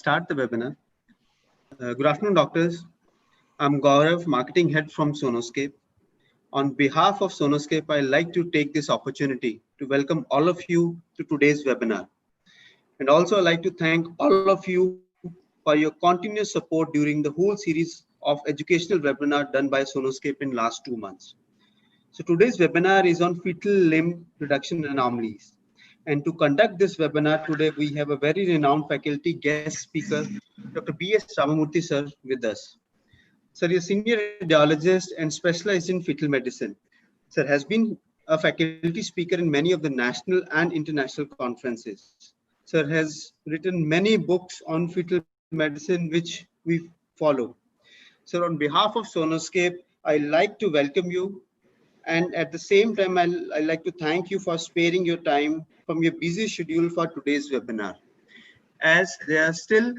start the webinar. Good afternoon, doctors. I'm Gaurav, Marketing Head from Sonoscape. On behalf of Sonoscape, I'd like to take this opportunity to welcome all of you to today's webinar. And also, I'd like to thank all of you for your continuous support during the whole series of educational webinar done by Sonoscape in last 2 months. So today's webinar is on fetal limb reduction anomalies. And to conduct this webinar today, we have a very renowned faculty guest speaker, Dr. B.S. Ramamurthy sir, with us. Sir is a senior radiologist and specialized in fetal medicine. Sir has been a faculty speaker in many of the national and international conferences. Sir has written many books on fetal medicine, which we follow. Sir, on behalf of Sonoscape, I like to welcome you. And at the same time, I'd like to thank you for sparing your time from your busy schedule for today's webinar. As there are still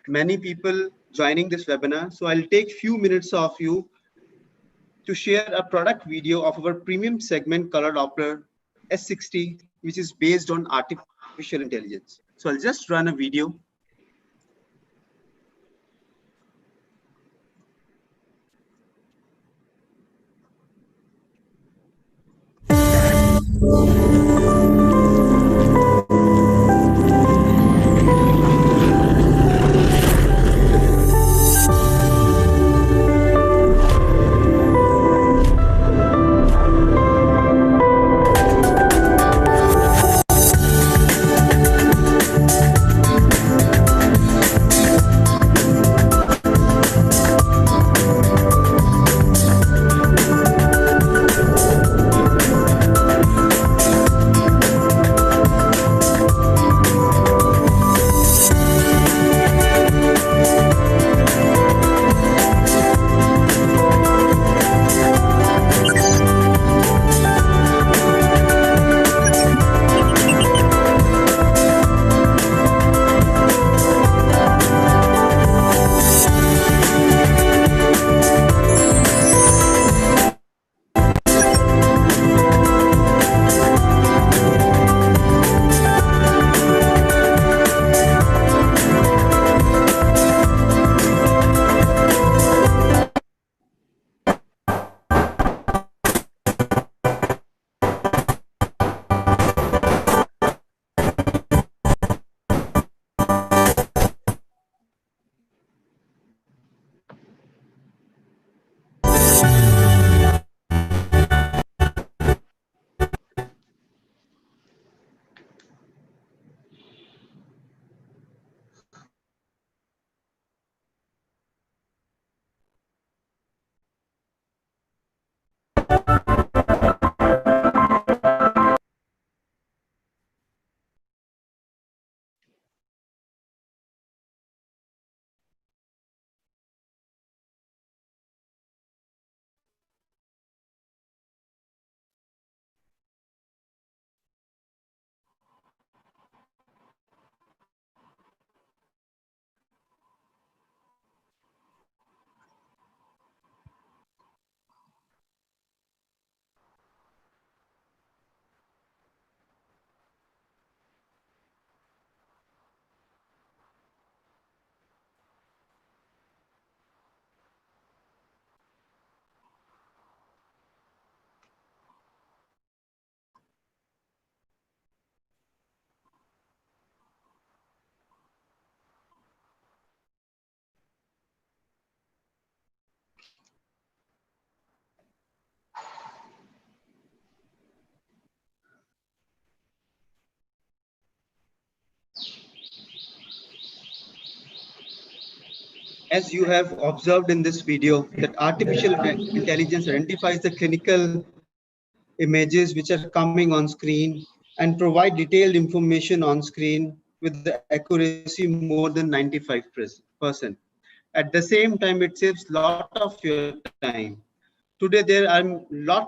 many people joining this webinar, so I'll take few minutes of you to share a product video of our premium segment color Doppler S60, which is based on artificial intelligence. So I'll just run a video. As you have observed in this video, that artificial intelligence identifies the clinical images which are coming on screen and provide detailed information on screen with the accuracy more than 95%. At the same time, it saves a lot of your time. Today, there are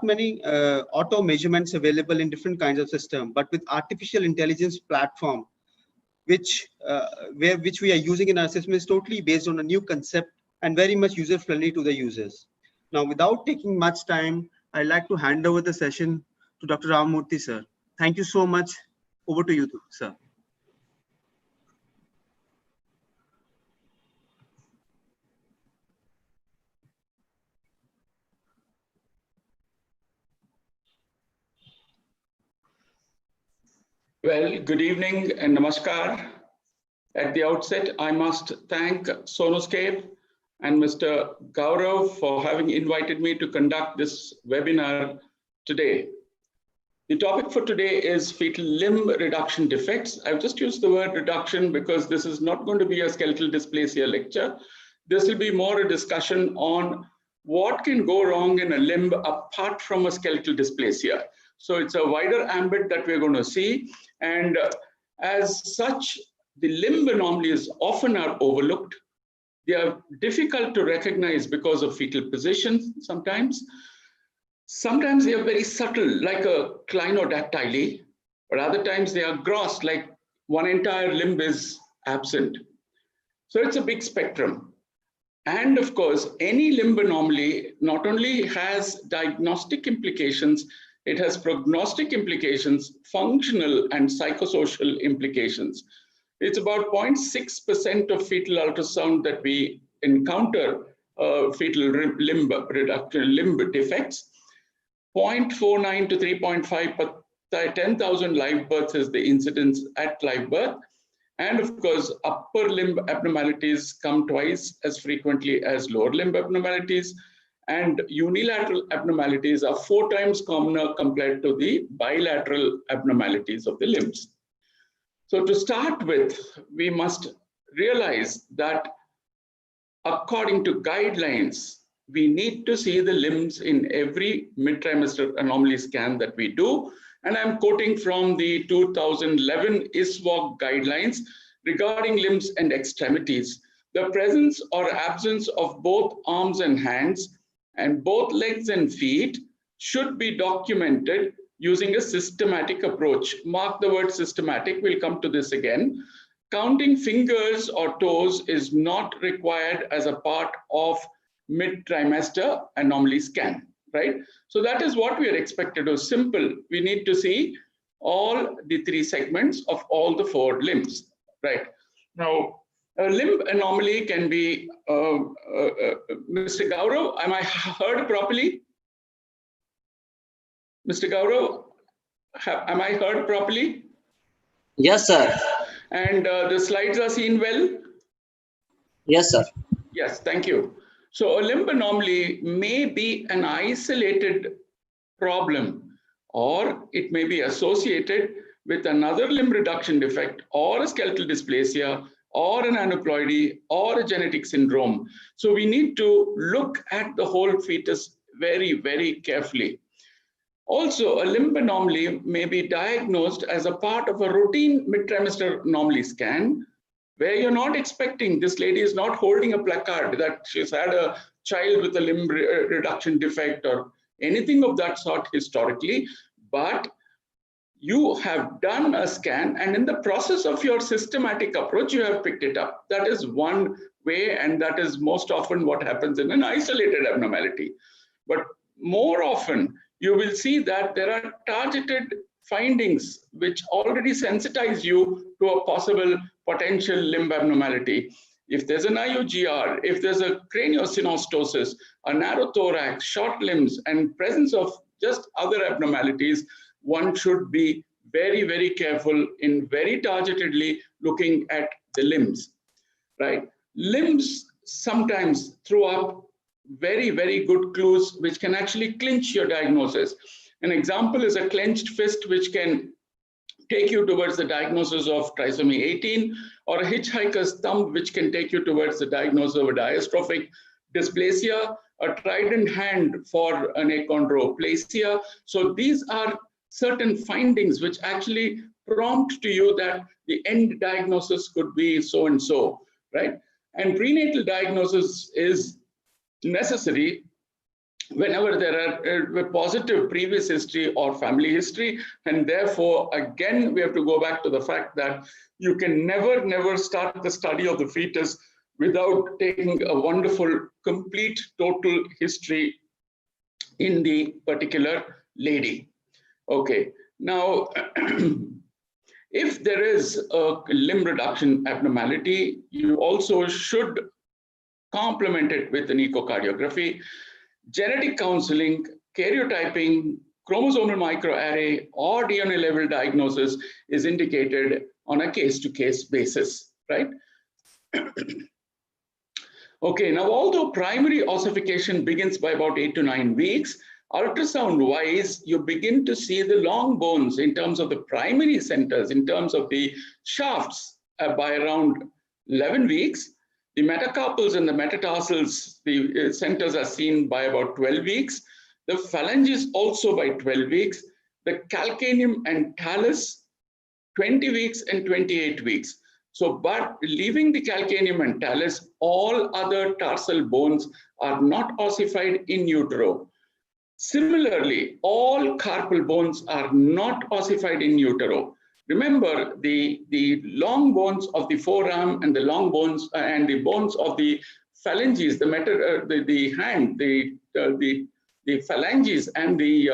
many auto measurements available in different kinds of systems, but with artificial intelligence platform, which we are using in our system is totally based on a new concept and very much user friendly to the users. Now, without taking much time, I'd like to hand over the session to Dr. Ramamurthy sir. Thank you so much. Over to you, sir. Well, good evening and namaskar. At the outset, I must thank Sonoscape and Mr. Gaurav for having invited me to conduct this webinar today. The topic for today is fetal limb reduction defects. I've just used the word reduction because this is not going to be a skeletal dysplasia lecture. This will be more a discussion on what can go wrong in a limb apart from a skeletal dysplasia. So it's a wider ambit that we're going to see. And as such, the limb anomalies often are overlooked. They are difficult to recognize because of fetal position sometimes. Sometimes they are very subtle, like a clinodactyly, but other times they are gross, like one entire limb is absent. So it's a big spectrum. And of course, any limb anomaly not only has diagnostic implications, it has prognostic implications, functional and psychosocial implications. It's about 0.6% of fetal ultrasound that we encounter fetal limb reduction, limb defects. 0.49 to 3.5 per 10,000 live births is the incidence at live birth. And of course, upper limb abnormalities come twice as frequently as lower limb abnormalities. And unilateral abnormalities are 4 times commoner compared to the bilateral abnormalities of the limbs. So to start with, we must realize that according to guidelines, we need to see the limbs in every mid-trimester anomaly scan that we do. And I'm quoting from the 2011 ISWOG guidelines regarding limbs and extremities. The presence or absence of both arms and hands and both legs and feet should be documented using a systematic approach. Mark the word systematic, we'll come to this again. Counting fingers or toes is not required as a part of mid-trimester anomaly scan, right? So that is what we are expected to. Simple. We need to see all the 3 segments of all the 4 limbs, right? Now, a limb anomaly can be, Mr. Gaurav, am I heard properly? Mr. Gaurav, am I heard properly? Yes, sir. And the slides are seen well? Yes, sir. Yes, thank you. So a limb anomaly may be an isolated problem, or it may be associated with another limb reduction defect or a skeletal dysplasia or an aneuploidy or a genetic syndrome. So we need to look at the whole fetus very, very carefully. Also, a limb anomaly may be diagnosed as a part of a routine mid-trimester anomaly scan, where you're not expecting, this lady is not holding a placard that she's had a child with a limb reduction defect or anything of that sort historically, but you have done a scan, and in the process of your systematic approach, you have picked it up. That is one way, and that is most often what happens in an isolated abnormality. But more often, you will see that there are targeted findings which already sensitize you to a possible potential limb abnormality. If there's an IUGR, if there's a craniosynostosis, a narrow thorax, short limbs, and presence of just other abnormalities, one should be very, very careful in very targetedly looking at the limbs, right? Limbs sometimes throw up very, very good clues which can actually clinch your diagnosis. An example is a clenched fist, which can take you towards the diagnosis of trisomy 18, or a hitchhiker's thumb, which can take you towards the diagnosis of a diastrophic dysplasia, a trident hand for an achondroplasia. So these are certain findings which actually prompt to you that the end diagnosis could be so and so, right? And prenatal diagnosis is necessary whenever there are a positive previous history or family history. And therefore, again, we have to go back to the fact that you can never start the study of the fetus without taking a wonderful, complete, total history in the particular lady. Okay, now, if there is a limb reduction abnormality, you also should complement it with an echocardiography. Genetic counseling, karyotyping, chromosomal microarray or DNA level diagnosis is indicated on a case-to-case basis, right? Okay, now although primary ossification begins by about 8 to 9 weeks, ultrasound-wise, you begin to see the long bones in terms of the primary centers, in terms of the shafts by around 11 weeks. The metacarpals and the metatarsals, the centers are seen by about 12 weeks. The phalanges also by 12 weeks. The calcaneum and talus, 20 weeks and 28 weeks. So, but leaving the calcaneum and talus, all other tarsal bones are not ossified in utero. Similarly, all carpal bones are not ossified in utero. Remember, the long bones of the forearm and the long bones and the bones of the phalanges, the hand, the phalanges and the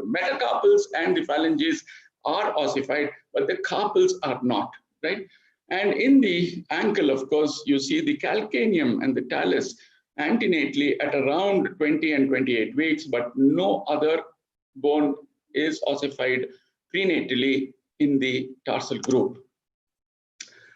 metacarpals and the phalanges are ossified, but the carpals are not, right? And in the ankle, of course, you see the calcaneum and the talus antenatally at around 20 and 28 weeks, but no other bone is ossified prenatally in the tarsal group.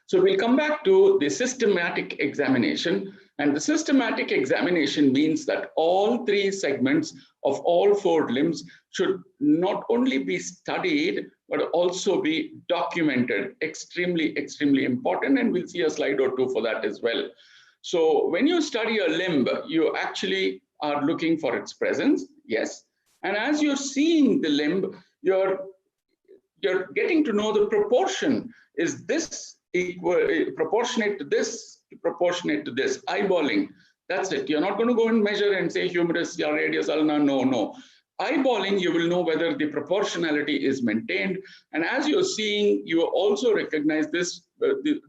So we'll come back to the systematic examination. And the systematic examination means that all 3 segments of all 4 limbs should not only be studied, but also be documented. Extremely, extremely important. And we'll see a slide or 2 for that as well. So when you study a limb, you actually are looking for its presence, yes. And as you're seeing the limb, you're getting to know the proportion. Is this equal, proportionate to this, proportionate to this, eyeballing? That's it. You're not going to go and measure and say humerus or radius ulna. No. Eyeballing, you will know whether the proportionality is maintained. And as you're seeing, you also recognize this,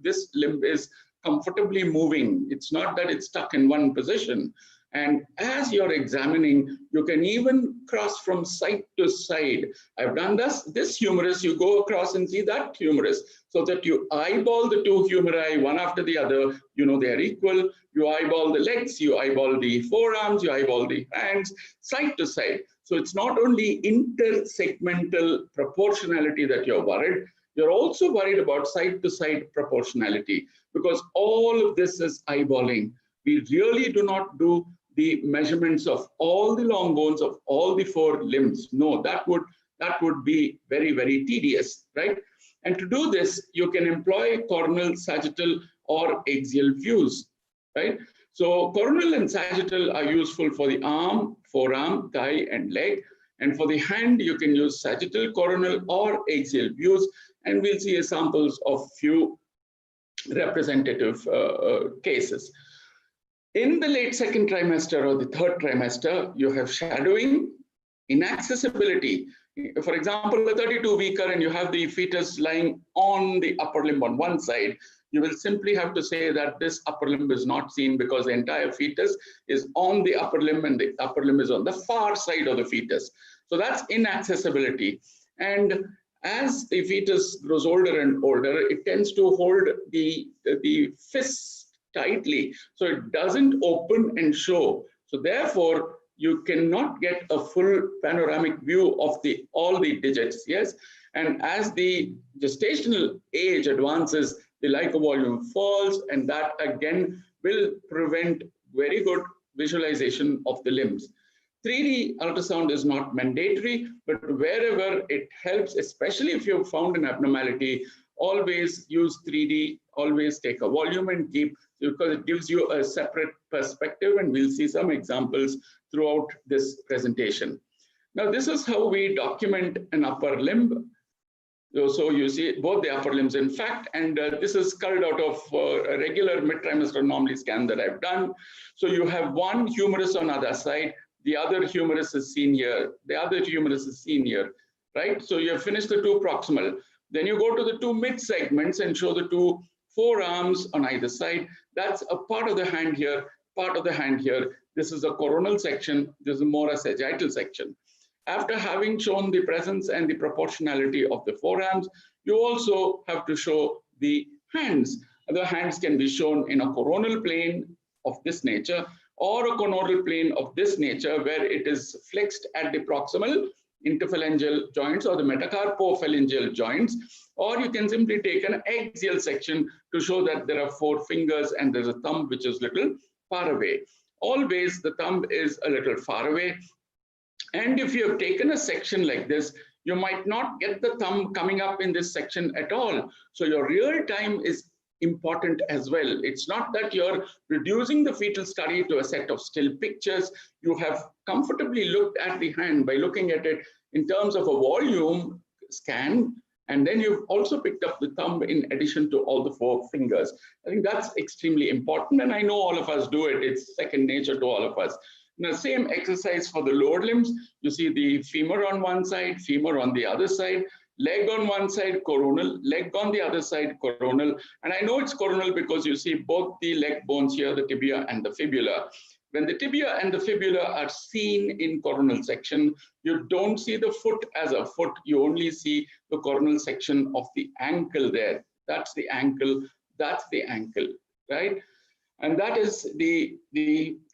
this limb is comfortably moving. It's not that it's stuck in one position. And as you're examining, you can even cross from side to side. I've done this humerus, you go across and see that humerus, so that you eyeball the 2 humeri one after the other. You know they're equal. You eyeball the legs, you eyeball the forearms, you eyeball the hands, side to side. So it's not only intersegmental proportionality that you're worried, you're also worried about side to side proportionality, because all of this is eyeballing. We really do not do the measurements of all the long bones of all the 4 limbs. No, that would be very, very tedious, right? And to do this, you can employ coronal, sagittal, or axial views, right? So coronal and sagittal are useful for the arm, forearm, thigh, and leg. And for the hand, you can use sagittal, coronal, or axial views. And we'll see examples of few representative cases. In the late 2nd trimester or the 3rd trimester, you have shadowing, inaccessibility. For example, a 32-weeker and you have the fetus lying on the upper limb on one side, you will simply have to say that this upper limb is not seen because the entire fetus is on the upper limb and the upper limb is on the far side of the fetus. So that's inaccessibility. And as the fetus grows older and older, it tends to hold the fists tightly, so it doesn't open and show. So therefore, you cannot get a full panoramic view of all the digits, yes? And as the gestational age advances, the lycovolume falls, and that again will prevent very good visualization of the limbs. 3D ultrasound is not mandatory, but wherever it helps, especially if you've found an abnormality, always use 3D, always take a volume and keep, because it gives you a separate perspective, and we'll see some examples throughout this presentation. Now, this is how we document an upper limb. So you see both the upper limbs, in fact, and this is culled out of a regular mid-trimester anomaly scan that I've done. So you have one humerus on the other side, the other humerus is seen here, the other humerus is seen here, right? So you have finished the 2 proximal. Then you go to the 2 mid segments and show the 2 forearms on either side. That's a part of the hand here, part of the hand here. This is a coronal section. This is more a sagittal section. After having shown the presence and the proportionality of the forearms, you also have to show the hands. The hands can be shown in a coronal plane of this nature, or a conodal plane of this nature where it is flexed at the proximal interphalangeal joints or the metacarpophalangeal joints, or you can simply take an axial section to show that there are 4 fingers and there's a thumb which is little far away. Always the thumb is a little far away. And if you have taken a section like this, you might not get the thumb coming up in this section at all. So your real time is important as well. It's not that you're reducing the fetal study to a set of still pictures. You have comfortably looked at the hand by looking at it in terms of a volume scan, and then you've also picked up the thumb in addition to all the 4 fingers. I think that's extremely important, and I know all of us do it. It's second nature to all of us. Now, same exercise for the lower limbs. You see the femur on one side, femur on the other side, leg on one side, coronal, leg on the other side, coronal. And I know it's coronal because you see both the leg bones here, the tibia and the fibula. When the tibia and the fibula are seen in coronal section, you don't see the foot as a foot. You only see the coronal section of the ankle there. That's the ankle, that's the ankle, right? And that is the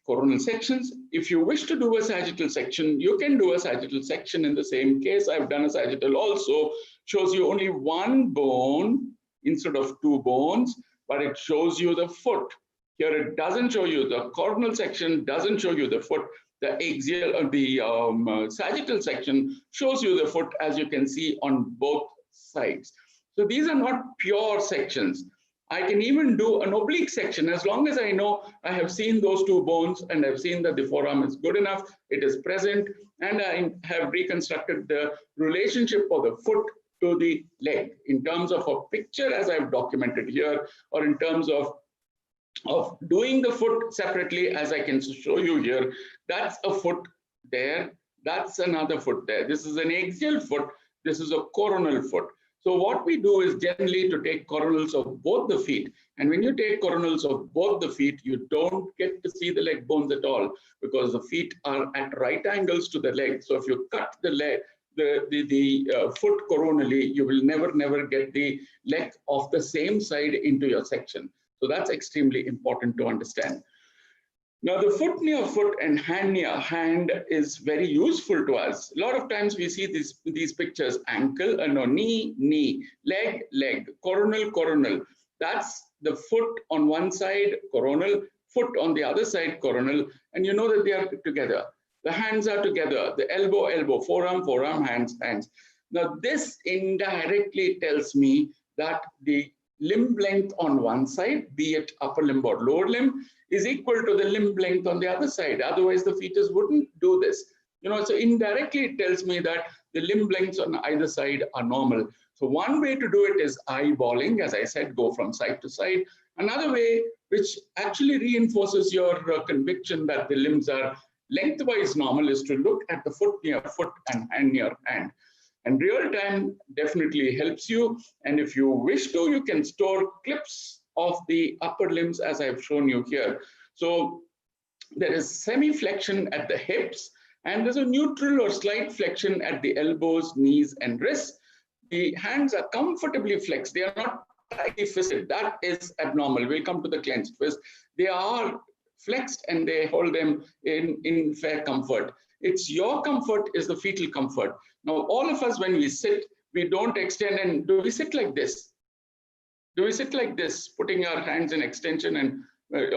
coronal sections. If you wish to do a sagittal section, you can do a sagittal section in the same case. I've done a sagittal also, shows you only 1 bone instead of 2 bones, but it shows you the foot. Here it doesn't show you the coronal section, doesn't show you the foot. The axial or the sagittal section shows you the foot, as you can see on both sides. So these are not pure sections. I can even do an oblique section as long as I know I have seen those 2 bones and I've seen that the forearm is good enough, it is present, and I have reconstructed the relationship of the foot to the leg in terms of a picture as I've documented here, or in terms of doing the foot separately as I can show you here. That's a foot there, that's another foot there. This is an axial foot, this is a coronal foot. So what we do is generally to take coronals of both the feet. And when you take coronals of both the feet, you don't get to see the leg bones at all because the feet are at right angles to the leg. So if you cut the leg, the foot coronally, you will never get the leg of the same side into your section. So that's extremely important to understand. Now, the foot near foot and hand near hand is very useful to us. A lot of times we see these pictures, ankle, no, knee, leg, coronal. That's the foot on one side, coronal, foot on the other side, coronal, and you know that they are together. The hands are together, the elbow, forearm, hands. Now, this indirectly tells me that the limb length on one side, be it upper limb or lower limb, is equal to the limb length on the other side. Otherwise, the fetus wouldn't do this. So indirectly it tells me that the limb lengths on either side are normal. So one way to do it is eyeballing, as I said, go from side to side. Another way, which actually reinforces your conviction that the limbs are lengthwise normal, is to look at the foot near foot and hand near hand. And real time definitely helps you. And if you wish to, you can store clips of the upper limbs as I've shown you here. So there is semi-flexion at the hips, and there's a neutral or slight flexion at the elbows, knees, and wrists. The hands are comfortably flexed. They are not tightly fisted. That is abnormal. We'll come to the clenched fist. They are flexed and they hold them in fair comfort. It's your comfort is the fetal comfort. Now, all of us, when we sit, we don't extend. And do we sit like this? Do we sit like this, putting our hands in extension and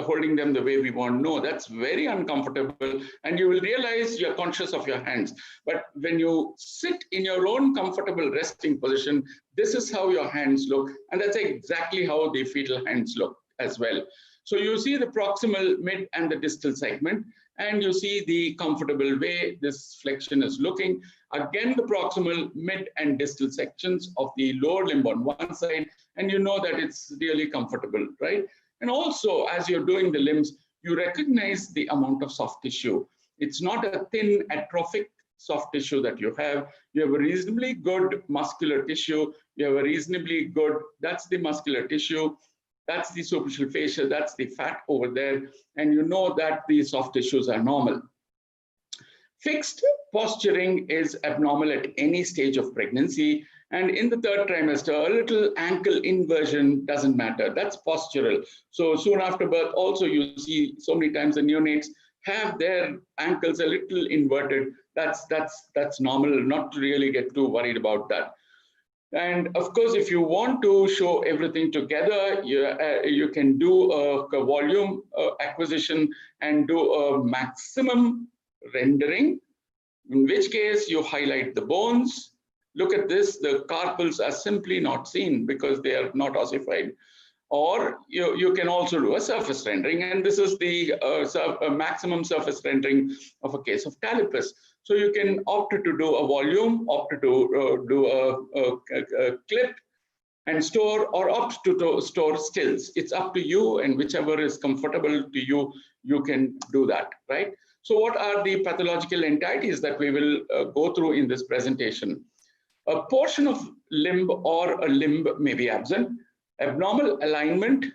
holding them the way we want? No, that's very uncomfortable. And you will realize you're conscious of your hands. But when you sit in your own comfortable resting position, this is how your hands look. And that's exactly how the fetal hands look as well. So you see the proximal, mid, and the distal segment. And you see the comfortable way this flexion is looking. Again, the proximal, mid, and distal sections of the lower limb on one side, and you know that it's really comfortable, right? And also, as you're doing the limbs, you recognize the amount of soft tissue. It's not a thin, atrophic soft tissue that you have. You have a reasonably good muscular tissue. You have a reasonably good, that's the muscular tissue. That's the superficial fascia, that's the fat over there, and you know that the soft tissues are normal. Fixed posturing is abnormal at any stage of pregnancy, and in the 3rd trimester, a little ankle inversion doesn't matter. That's postural. So soon after birth, also you see so many times the neonates have their ankles a little inverted. That's normal, not to really get too worried about that. And of course, if you want to show everything together, you can do a volume acquisition and do a maximum rendering, in which case you highlight the bones. Look at this, the carpals are simply not seen because they are not ossified. Or you can also do a surface rendering, and this is the maximum surface rendering of a case of talipes. So you can opt to do a volume, opt to do a clip and store, or opt to store stills. It's up to you, and whichever is comfortable to you, you can do that, right? So what are the pathological entities that we will go through in this presentation? A portion of limb or a limb may be absent, abnormal alignment,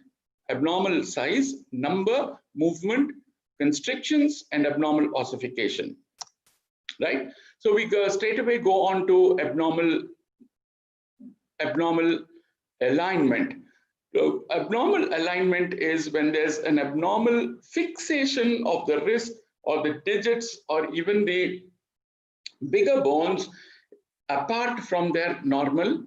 abnormal size, number, movement, constrictions, and abnormal ossification, right? So we straight away go on to abnormal alignment. So abnormal alignment is when there's an abnormal fixation of the wrist or the digits or even the bigger bones apart from their normal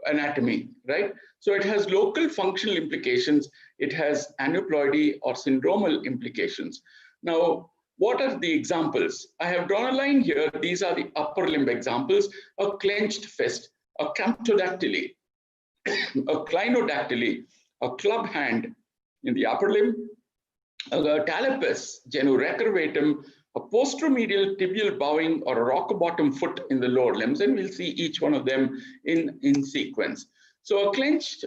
anatomy, right? So it has local functional implications. It has aneuploidy or syndromal implications. Now, what are the examples? I have drawn a line here. These are the upper limb examples: a clenched fist, a camptodactyly, a clinodactyly, a club hand in the upper limb, a talipes genu recurvatum, a posteromedial tibial bowing, or a rock bottom foot in the lower limbs, and we'll see each one of them in sequence. So a clenched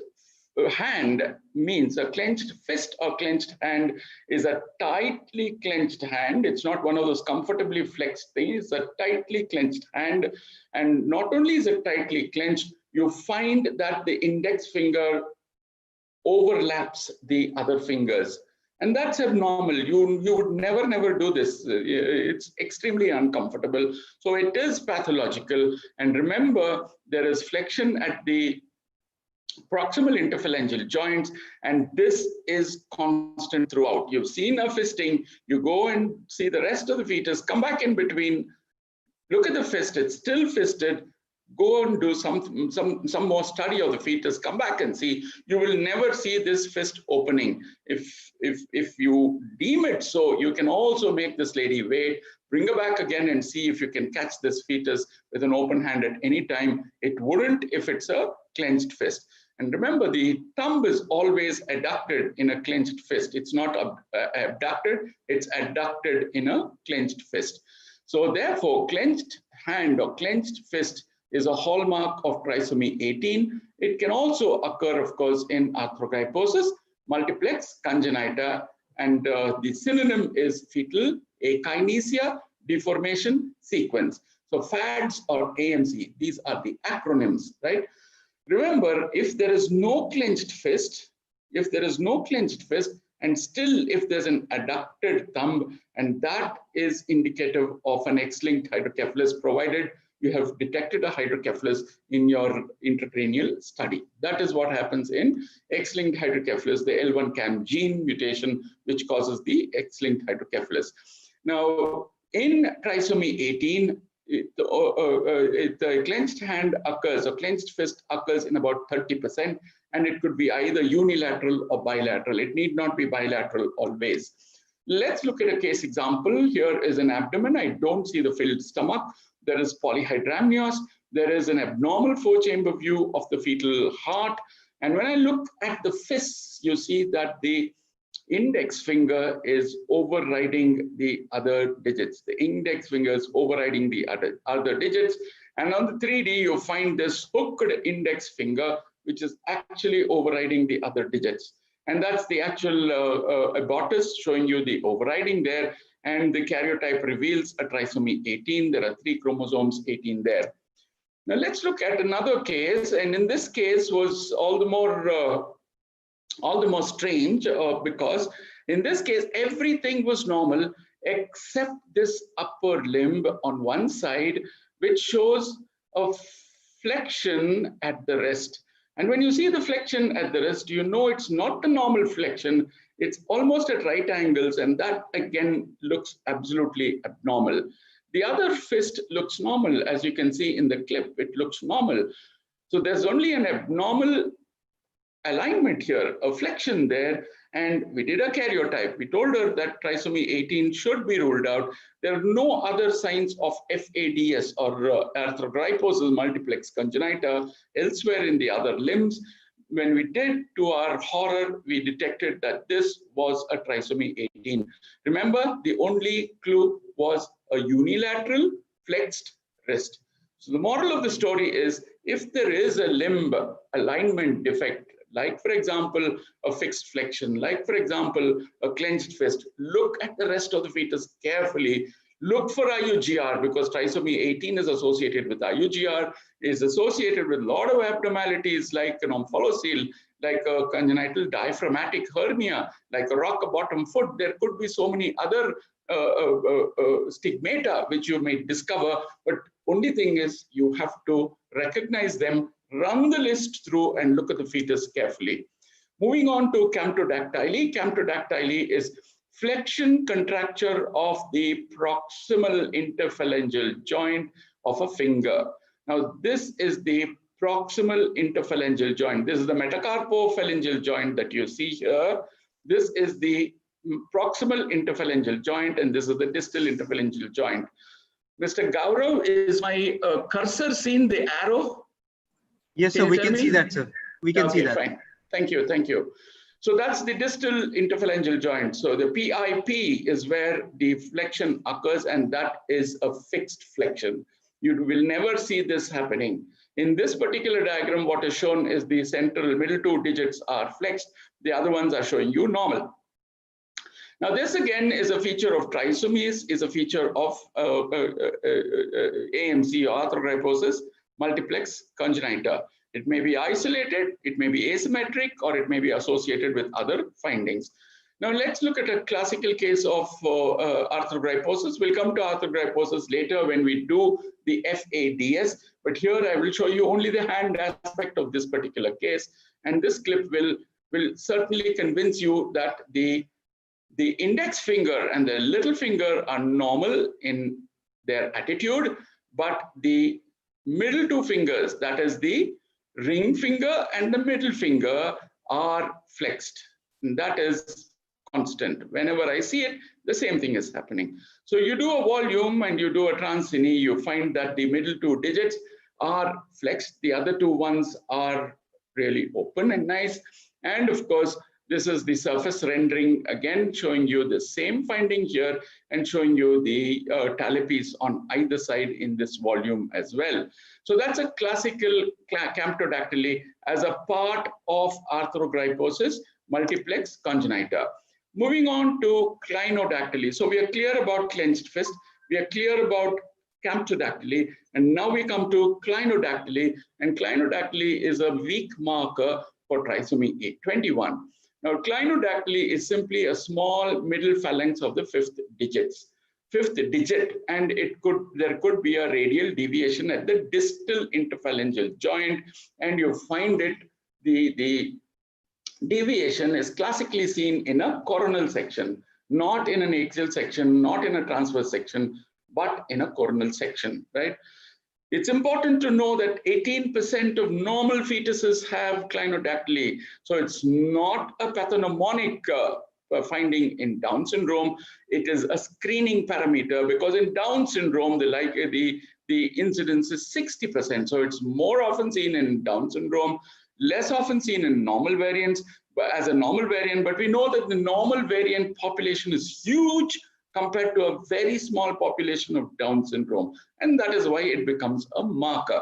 hand means a clenched fist or clenched hand is a tightly clenched hand. It's not one of those comfortably flexed things. It's a tightly clenched hand. And not only is it tightly clenched, you find that the index finger overlaps the other fingers. And that's abnormal. You would never do this. It's extremely uncomfortable. So it is pathological. And remember, there is flexion at the proximal interphalangeal joints, and this is constant throughout. You've seen a fisting, you go and see the rest of the fetus, come back in between, look at the fist, it's still fisted, go and do some more study of the fetus, come back and see. You will never see this fist opening. If you deem it so, you can also make this lady wait, bring her back again and see if you can catch this fetus with an open hand at any time. It wouldn't if it's a clenched fist. And remember, the thumb is always adducted in a clenched fist. It's not abducted, it's adducted in a clenched fist. So therefore, clenched hand or clenched fist is a hallmark of trisomy 18. It can also occur, of course, in arthrogryposis, multiplex congenita, and the synonym is fetal akinesia deformation sequence. So FADS or AMC, these are the acronyms, right? Remember, if there is no clenched fist, and still if there's an adducted thumb, and that is indicative of an X-linked hydrocephalus, provided you have detected a hydrocephalus in your intracranial study. That is what happens in X-linked hydrocephalus, the L1CAM gene mutation, which causes the X-linked hydrocephalus. Now, in trisomy 18, the clenched hand occurs, or clenched fist occurs in about 30%, and it could be either unilateral or bilateral. It need not be bilateral always. Let's look at a case example. Here is an abdomen. I don't see the filled stomach. There is polyhydramnios. There is an abnormal four-chamber view of the fetal heart. And when I look at the fists, you see that the index finger is overriding the other digits. The index finger is overriding the other digits. And on the 3D, you find this hooked index finger, which is actually overriding the other digits. And that's the actual abortus showing you the overriding there. And the karyotype reveals a trisomy 18. There are 3 chromosomes, 18 there. Now let's look at another case. And in this case was all the more strange because in this case, everything was normal except this upper limb on one side, which shows a flexion at the wrist. And when you see the flexion at the wrist, you know it's not the normal flexion. It's almost at right angles, and that again looks absolutely abnormal. The other fist looks normal, as you can see in the clip, it looks normal. So there's only an abnormal alignment here, a flexion there, and we did a karyotype. We told her that trisomy 18 should be ruled out. There are no other signs of FADS or arthrogryposis multiplex congenita elsewhere in the other limbs. When we did, to our horror, we detected that this was a trisomy 18. Remember, the only clue was a unilateral flexed wrist. So the moral of the story is, if there is a limb alignment defect, like for example, a fixed flexion, like for example, a clenched fist, look at the rest of the fetus carefully. Look for IUGR, because trisomy 18 is associated with IUGR, is associated with a lot of abnormalities like an omphalocele, like a congenital diaphragmatic hernia, like a rock bottom foot. There could be so many other stigmata which you may discover, but only thing is you have to recognize them, run the list through and look at the fetus carefully. Moving on to camptodactyly. Camptodactyly is flexion contracture of the proximal interphalangeal joint of a finger. Now, this is the proximal interphalangeal joint. This is the metacarpophalangeal joint that you see here. This is the proximal interphalangeal joint, and this is the distal interphalangeal joint. Mr. Gaurav, is my cursor seen the arrow? Yes, sir, we can see that, sir. We can see that. Fine. Thank you, thank you. So that's the distal interphalangeal joint. So the PIP is where the flexion occurs, and that is a fixed flexion. You will never see this happening. In this particular diagram, what is shown is the central middle two digits are flexed. The other ones are showing you normal. Now, this again is a feature of trisomies, is a feature of AMC or arthrogryposis multiplex congenita. It may be isolated, it may be asymmetric, or it may be associated with other findings. Now, let's look at a classical case of arthrogryposis. We'll come to arthrogryposis later when we do the FADS, but here I will show you only the hand aspect of this particular case. And this clip will certainly convince you that the index finger and the little finger are normal in their attitude, but the middle two fingers, that is the ring finger and the middle finger, are flexed. And that is constant. Whenever I see it, the same thing is happening. So you do a volume and you do a transcini, you find that the middle two digits are flexed. The other two ones are really open and nice. And of course, this is the surface rendering, again showing you the same finding here and showing you the talipes on either side in this volume as well. So that's a classical camptodactyly as a part of arthrogryposis multiplex congenita. Moving on to clinodactyly. So we are clear about clenched fist, we are clear about camptodactyly, and now we come to clinodactyly, and clinodactyly is a weak marker for trisomy 21. Now, clinodactyly is simply a small middle phalanx of the fifth digit, and there could be a radial deviation at the distal interphalangeal joint, and you find it, the deviation is classically seen in a coronal section, not in an axial section, not in a transverse section, but in a coronal section, right? It's important to know that 18% of normal fetuses have clinodactyly. So it's not a pathognomonic finding in Down syndrome. It is a screening parameter, because in Down syndrome, the incidence is 60%. So it's more often seen in Down syndrome, less often seen in normal variants as a normal variant. But we know that the normal variant population is huge compared to a very small population of Down syndrome. And that is why it becomes a marker.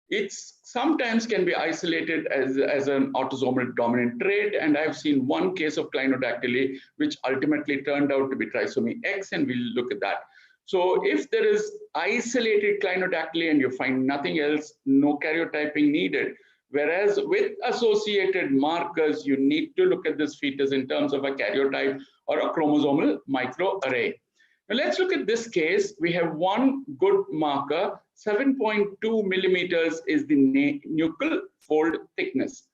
It sometimes can be isolated as an autosomal dominant trait. And I've seen one case of clinodactyly, which ultimately turned out to be trisomy X, and we'll look at that. So if there is isolated clinodactyly and you find nothing else, no karyotyping needed. Whereas with associated markers, you need to look at this fetus in terms of a karyotype or a chromosomal microarray. Now let's look at this case. We have one good marker, 7.2 millimeters is the nuchal fold thickness.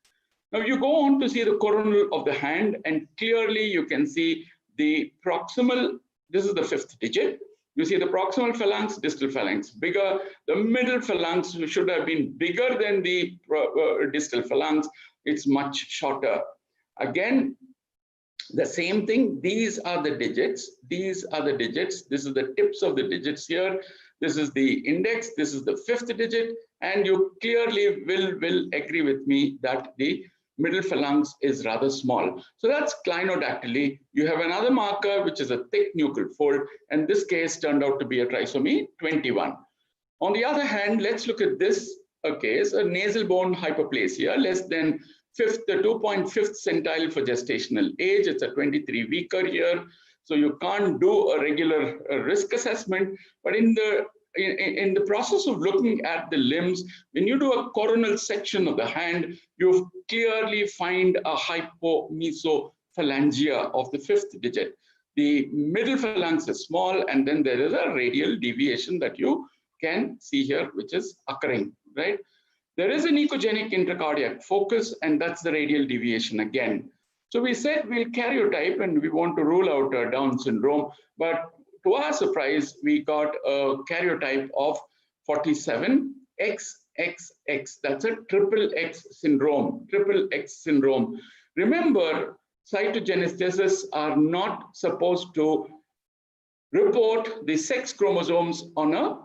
Now you go on to see the coronal of the hand, and clearly you can see the proximal, this is the 5th digit. You see the proximal phalanx, distal phalanx bigger. The middle phalanx should have been bigger than the distal phalanx. It's much shorter. Again, the same thing. These are the digits. These are the digits. This is the tips of the digits here. This is the index. This is the 5th digit. And you clearly will agree with me that the middle phalanx is rather small. So that's clinodactyly. You have another marker, which is a thick nuchal fold, and this case turned out to be a trisomy 21. On the other hand, let's look at this case, a nasal bone hyperplasia, less than the 2.5th centile for gestational age. It's a 23-weeker here. So you can't do a regular risk assessment, but in the process of looking at the limbs, when you do a coronal section of the hand, you clearly find a hypomesophalangia of the 5th digit. The middle phalanx is small, and then there is a radial deviation that you can see here, which is occurring, right? There is an ecogenic intracardiac focus, and that's the radial deviation again. So we said we'll karyotype, and we want to rule out Down syndrome, but to our surprise, we got a karyotype of 47XXX. That's a triple X syndrome, Remember, cytogeneticists are not supposed to report the sex chromosomes on a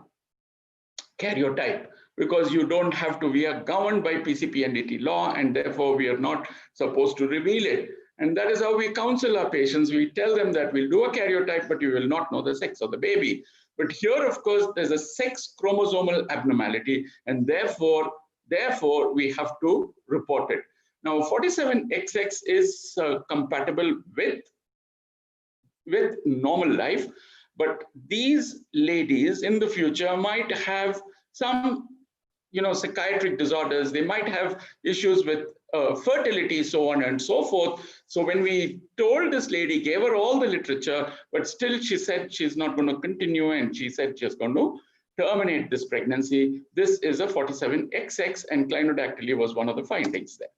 karyotype, because you don't have to, we are governed by PCP&DT law, and therefore we are not supposed to reveal it. And that is how we counsel our patients. We tell them that we'll do a karyotype, but you will not know the sex of the baby. But here, of course, there's a sex chromosomal abnormality, and therefore we have to report it. Now, 47XX is compatible with normal life, but these ladies in the future might have some, psychiatric disorders. They might have issues with fertility, so on and so forth. So when we told this lady, gave her all the literature, but still she said she's not going to continue, and she said she's going to terminate this pregnancy. This is a 47XX, and clinodactyly was one of the findings there.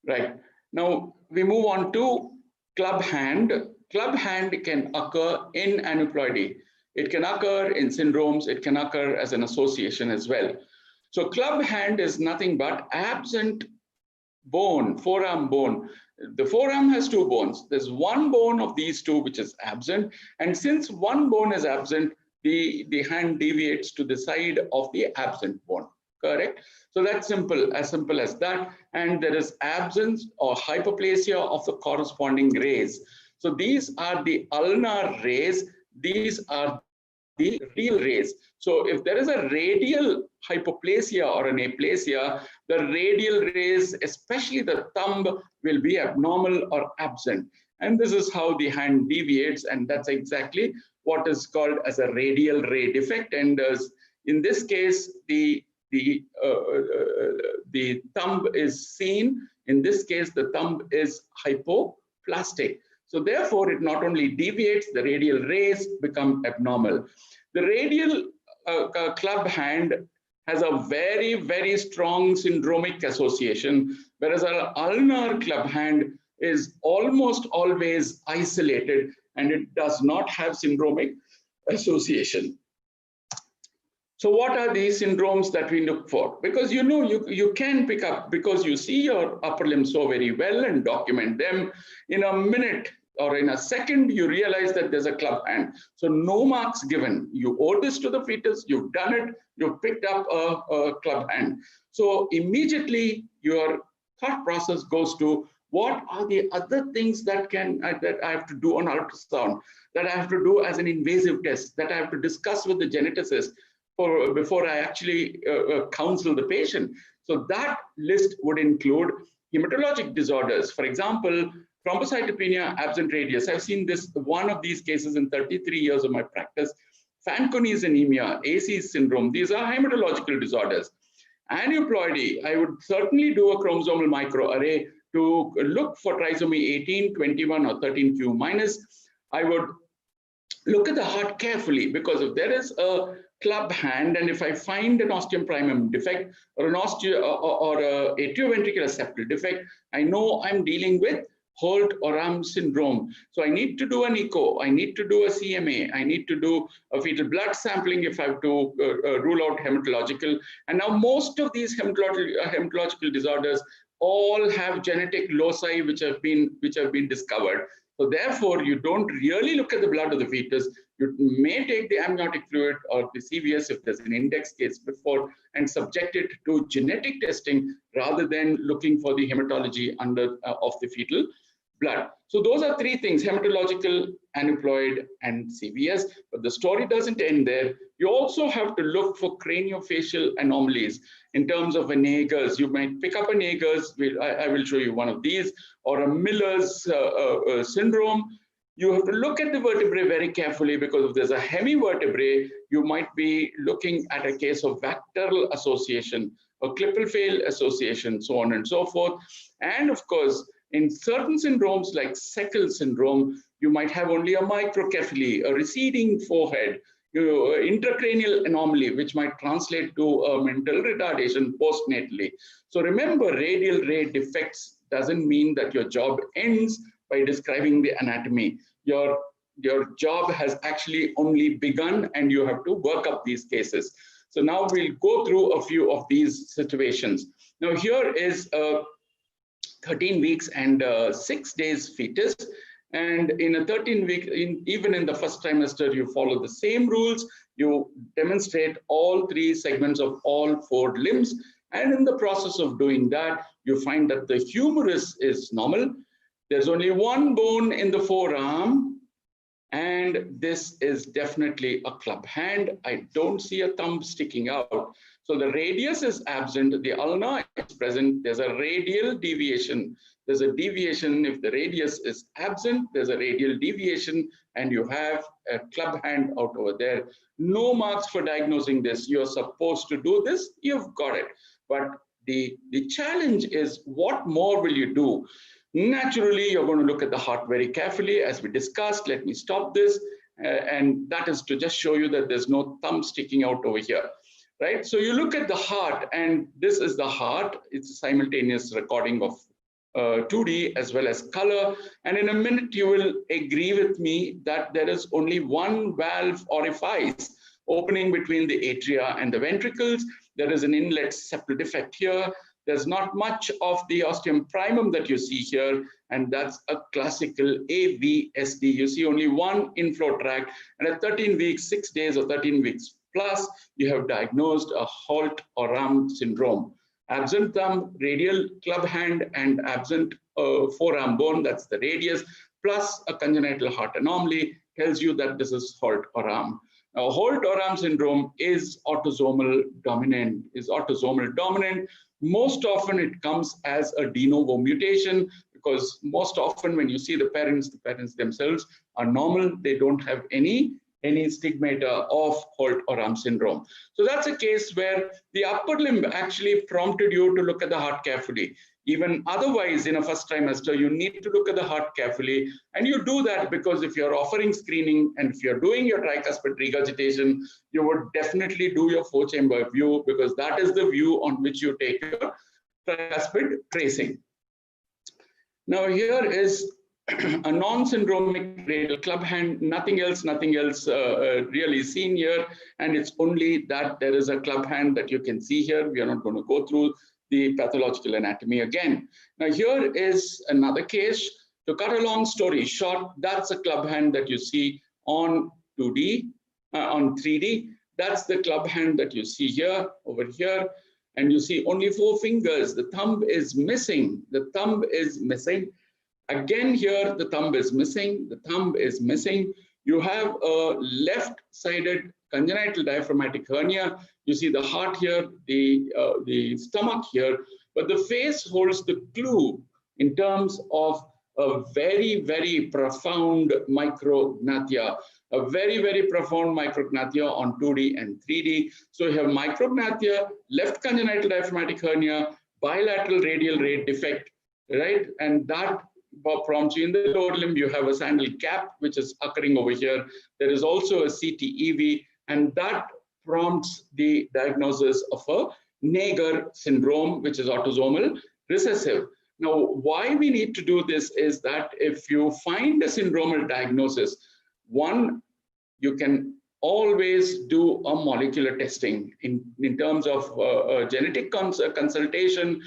Right. Now we move on to club hand. Club hand can occur in aneuploidy. It can occur in syndromes. It can occur as an association as well. So club hand is nothing but absent bone, forearm bone. The forearm has 2 bones. There's one bone of these 2 which is absent. And since one bone is absent, the hand deviates to the side of the absent bone. Correct? So that's simple as that. And there is absence or hyperplasia of the corresponding rays. So these are the ulnar rays. These are the real rays. So if there is a radial hypoplasia or an aplasia, the radial rays, especially the thumb, will be abnormal or absent. And this is how the hand deviates, and that's exactly what is called as a radial ray defect. And in this case, the thumb is seen. In this case, the thumb is hypoplastic. So therefore, it not only deviates, the radial rays become abnormal. The radial club hand has a very, very strong syndromic association, whereas our ulnar club hand is almost always isolated, and it does not have syndromic association. So what are these syndromes that we look for? Because you can pick up, because you see your upper limb so very well and document them, in a minute or in a second, you realize that there's a club hand. So no marks given. You owe this to the fetus, you've done it, you've picked up a club hand. So immediately your thought process goes to, what are the other things that I have to do on ultrasound, that I have to do as an invasive test, that I have to discuss with the geneticist before I actually counsel the patient? So that list would include hematologic disorders. For example, thrombocytopenia, absent radius. I've seen one of these cases in 33 years of my practice. Fanconi's anemia, AC syndrome. These are hematological disorders. Aneuploidy, I would certainly do a chromosomal microarray to look for trisomy 18, 21, or 13q minus. I would look at the heart carefully, because if there is a club hand, and if I find an ostium primum defect or an or a atrioventricular septal defect, I know I'm dealing with Holt-Oram syndrome. So I need to do an echo, I need to do a CMA, I need to do a fetal blood sampling if I have to rule out hematological. And now most of these hematological disorders all have genetic loci which have been discovered. So therefore, you don't really look at the blood of the fetus. You may take the amniotic fluid or the CVS if there's an index case before and subject it to genetic testing rather than looking for the hematology of the fetal blood. So those are three things: hematological, aneuploid, and CVS. But the story doesn't end there. You also have to look for craniofacial anomalies in terms of a Naegers. You might pick up a Naegers. I will show you one of these, or a Miller's syndrome. You have to look at the vertebrae very carefully, because if there's a hemivertebrae, you might be looking at a case of Vactal association, or Klippel-Fehl association, so on and so forth. And of course, in certain syndromes like Seckel syndrome, you might have only a microcephaly, a receding forehead, intracranial anomaly, which might translate to a mental retardation postnatally. So remember, radial ray defects doesn't mean that your job ends by describing the anatomy. Your job has actually only begun, and you have to work up these cases. So now we'll go through a few of these situations. Now here is a 13 weeks and 6 days fetus. And in a 13-week, even in the first trimester, you follow the same rules. You demonstrate all 3 segments of all 4 limbs. And in the process of doing that, you find that the humerus is normal. There's only one bone in the forearm, and this is definitely a club hand. I don't see a thumb sticking out. So the radius is absent, the ulna is present, there's a radial deviation. There's a deviation. If the radius is absent, there's a radial deviation, and you have a club hand out over there. No marks for diagnosing this. You're supposed to do this, you've got it. But the challenge is, what more will you do? Naturally, you're going to look at the heart very carefully, as we discussed. Let me stop this. And that is to just show you that there's no thumb sticking out over here, right? So you look at the heart, and this is the heart. It's a simultaneous recording of 2D as well as color. And in a minute, you will agree with me that there is only one valve orifice opening between the atria and the ventricles. There is an inlet septal defect here. There's not much of the ostium primum that you see here, and that's a classical AVSD. You see only one inflow tract, and at 13 weeks, 6 days or 13 weeks plus, you have diagnosed a Holt-Oram syndrome. Absent thumb, radial club hand, and absent forearm bone, that's the radius, plus a congenital heart anomaly tells you that this is Holt-Oram. Now, Holt-Oram syndrome is autosomal dominant. Most often it comes as a de novo mutation, because most often when you see the parents themselves are normal. They don't have any stigmata of Holt-Oram syndrome. So that's a case where the upper limb actually prompted you to look at the heart carefully. Even otherwise, in a first trimester, you need to look at the heart carefully. And you do that because if you're offering screening and if you're doing your tricuspid regurgitation, you would definitely do your 4-chamber view, because that is the view on which you take your tricuspid tracing. Now here is a non-syndromic radial club hand, nothing else really seen here. And it's only that there is a club hand that you can see here. We are not going to go through the pathological anatomy again. Now here is another case. To cut a long story short, that's a club hand that you see on 2D, on 3D. That's the club hand that you see here, over here. And you see only 4 fingers. The thumb is missing. The thumb is missing. Again here, the thumb is missing. The thumb is missing. You have a left-sided congenital diaphragmatic hernia. You see the heart here, the stomach here, but the face holds the clue in terms of a very, very profound micrognathia, a very, very profound micrognathia on 2D and 3D. So you have micrognathia, left congenital diaphragmatic hernia, bilateral radial ray defect, right? And that prompts you. In the lower limb, you have a sandal gap, which is occurring over here. There is also a CTEV, and that prompts the diagnosis of a Naegger syndrome, which is autosomal recessive. Now, why we need to do this is that if you find a syndromal diagnosis, one, you can always do a molecular testing in terms of genetic consultation.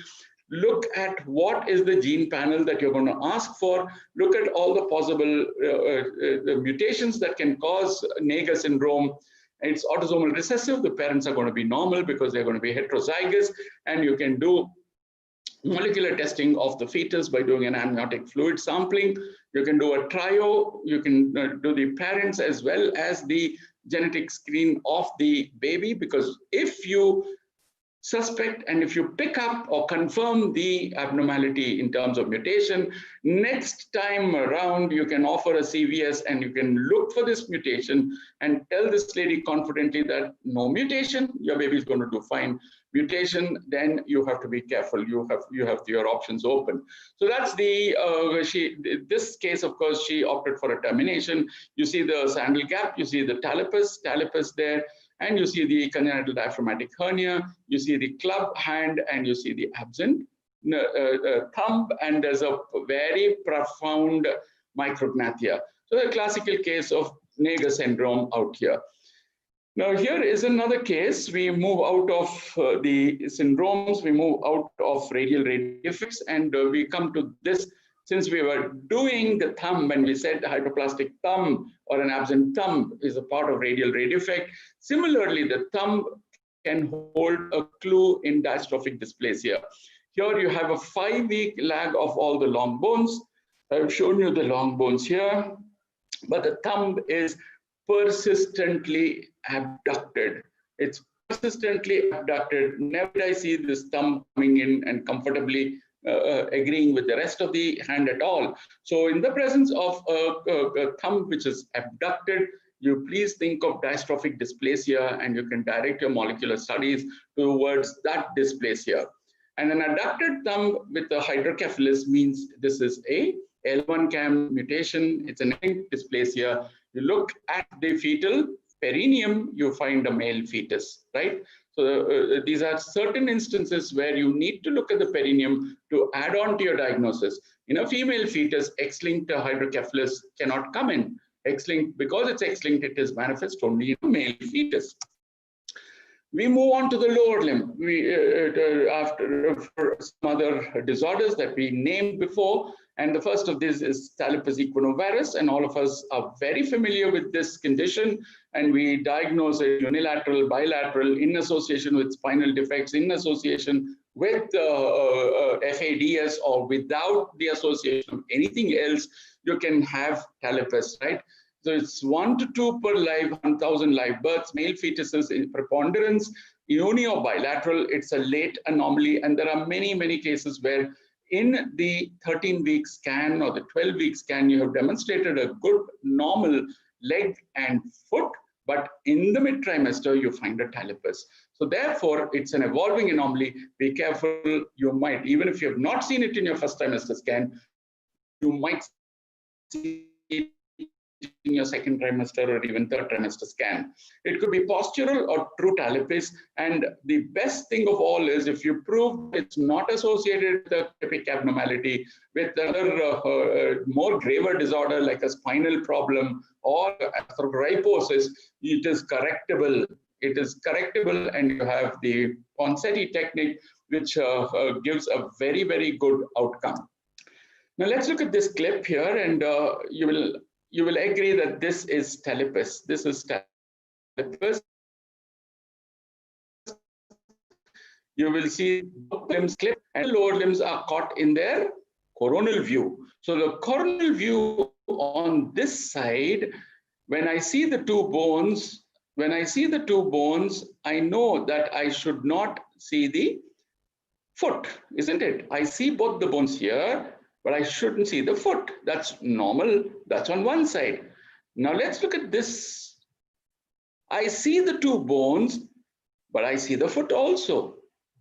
Look at what is the gene panel that you're going to ask for. Look at all the possible mutations that can cause Naegger syndrome. It's autosomal recessive. The parents are going to be normal because they're going to be heterozygous, and you can do molecular testing of the fetus by doing an amniotic fluid sampling. You can do a trio. You can do the parents as well as the genetic screen of the baby, because if you suspect and if you pick up or confirm the abnormality in terms of mutation, next time around you can offer a CVS and you can look for this mutation and tell this lady confidently that no mutation, your baby is going to do fine. Mutation, then you have to be careful. You have your options open. So that's the this case, of course, she opted for a termination. You see the sandal gap, you see the talipus there, and you see the congenital diaphragmatic hernia, you see the club hand, and you see the absent thumb, and there's a very profound micrognathia. So a classical case of Naegger syndrome out here. Now here is another case. We move out of the syndromes, we move out of radial defects, and we come to this. Since we were doing the thumb and we said hyperplastic thumb or an absent thumb is a part of radial defect, similarly, the thumb can hold a clue in dystrophic dysplasia. Here you have a 5-week lag of all the long bones. I've shown you the long bones here, but the thumb is persistently abducted. It's persistently abducted. Never did I see this thumb coming in and comfortably agreeing with the rest of the hand at all. So in the presence of a thumb which is abducted, you please think of dystrophic dysplasia, and you can direct your molecular studies towards that dysplasia. And an adducted thumb with a hydrocephalus means this is a L1 CAM mutation. It's an dysplasia. You look at the fetal perineum, you find a male fetus, right? So these are certain instances where you need to look at the perineum to add on to your diagnosis. In a female fetus, X-linked hydrocephalus cannot come in. X-linked, because it's X-linked, it is manifest only in a male fetus. We move on to the lower limb. After some other disorders that we named before, and the first of these is talipes equinovarus, and all of us are very familiar with this condition, and we diagnose it unilateral, bilateral, in association with spinal defects, in association with FADS, or without the association of anything else. You can have talipes, right? So it's 1 to 2 per live 1,000 live births. Male fetuses in preponderance, uni or bilateral. It's a late anomaly, and there are many, many cases where in the 13-week scan or the 12-week scan, you have demonstrated a good normal leg and foot, but in the mid-trimester, you find a talipes. So therefore, it's an evolving anomaly. Be careful. You might, even if you have not seen it in your first trimester scan, you might see it in your second trimester or even third trimester scan. It could be postural or true talipes. And the best thing of all is if you prove it's not associated with a typic abnormality, with another more graver disorder like a spinal problem or arthrogryposis, it is correctable. It is correctable, and you have the Ponseti technique, which gives a very, very good outcome. Now let's look at this clip here, and you will agree that this is talipes. This is talipes. You will see limbs clip and lower limbs are caught in their coronal view. So the coronal view on this side, when I see the two bones, I know that I should not see the foot, isn't it? I see both the bones here, but I shouldn't see the foot. That's normal. That's on one side. Now let's look at this. I see the two bones, but I see the foot also.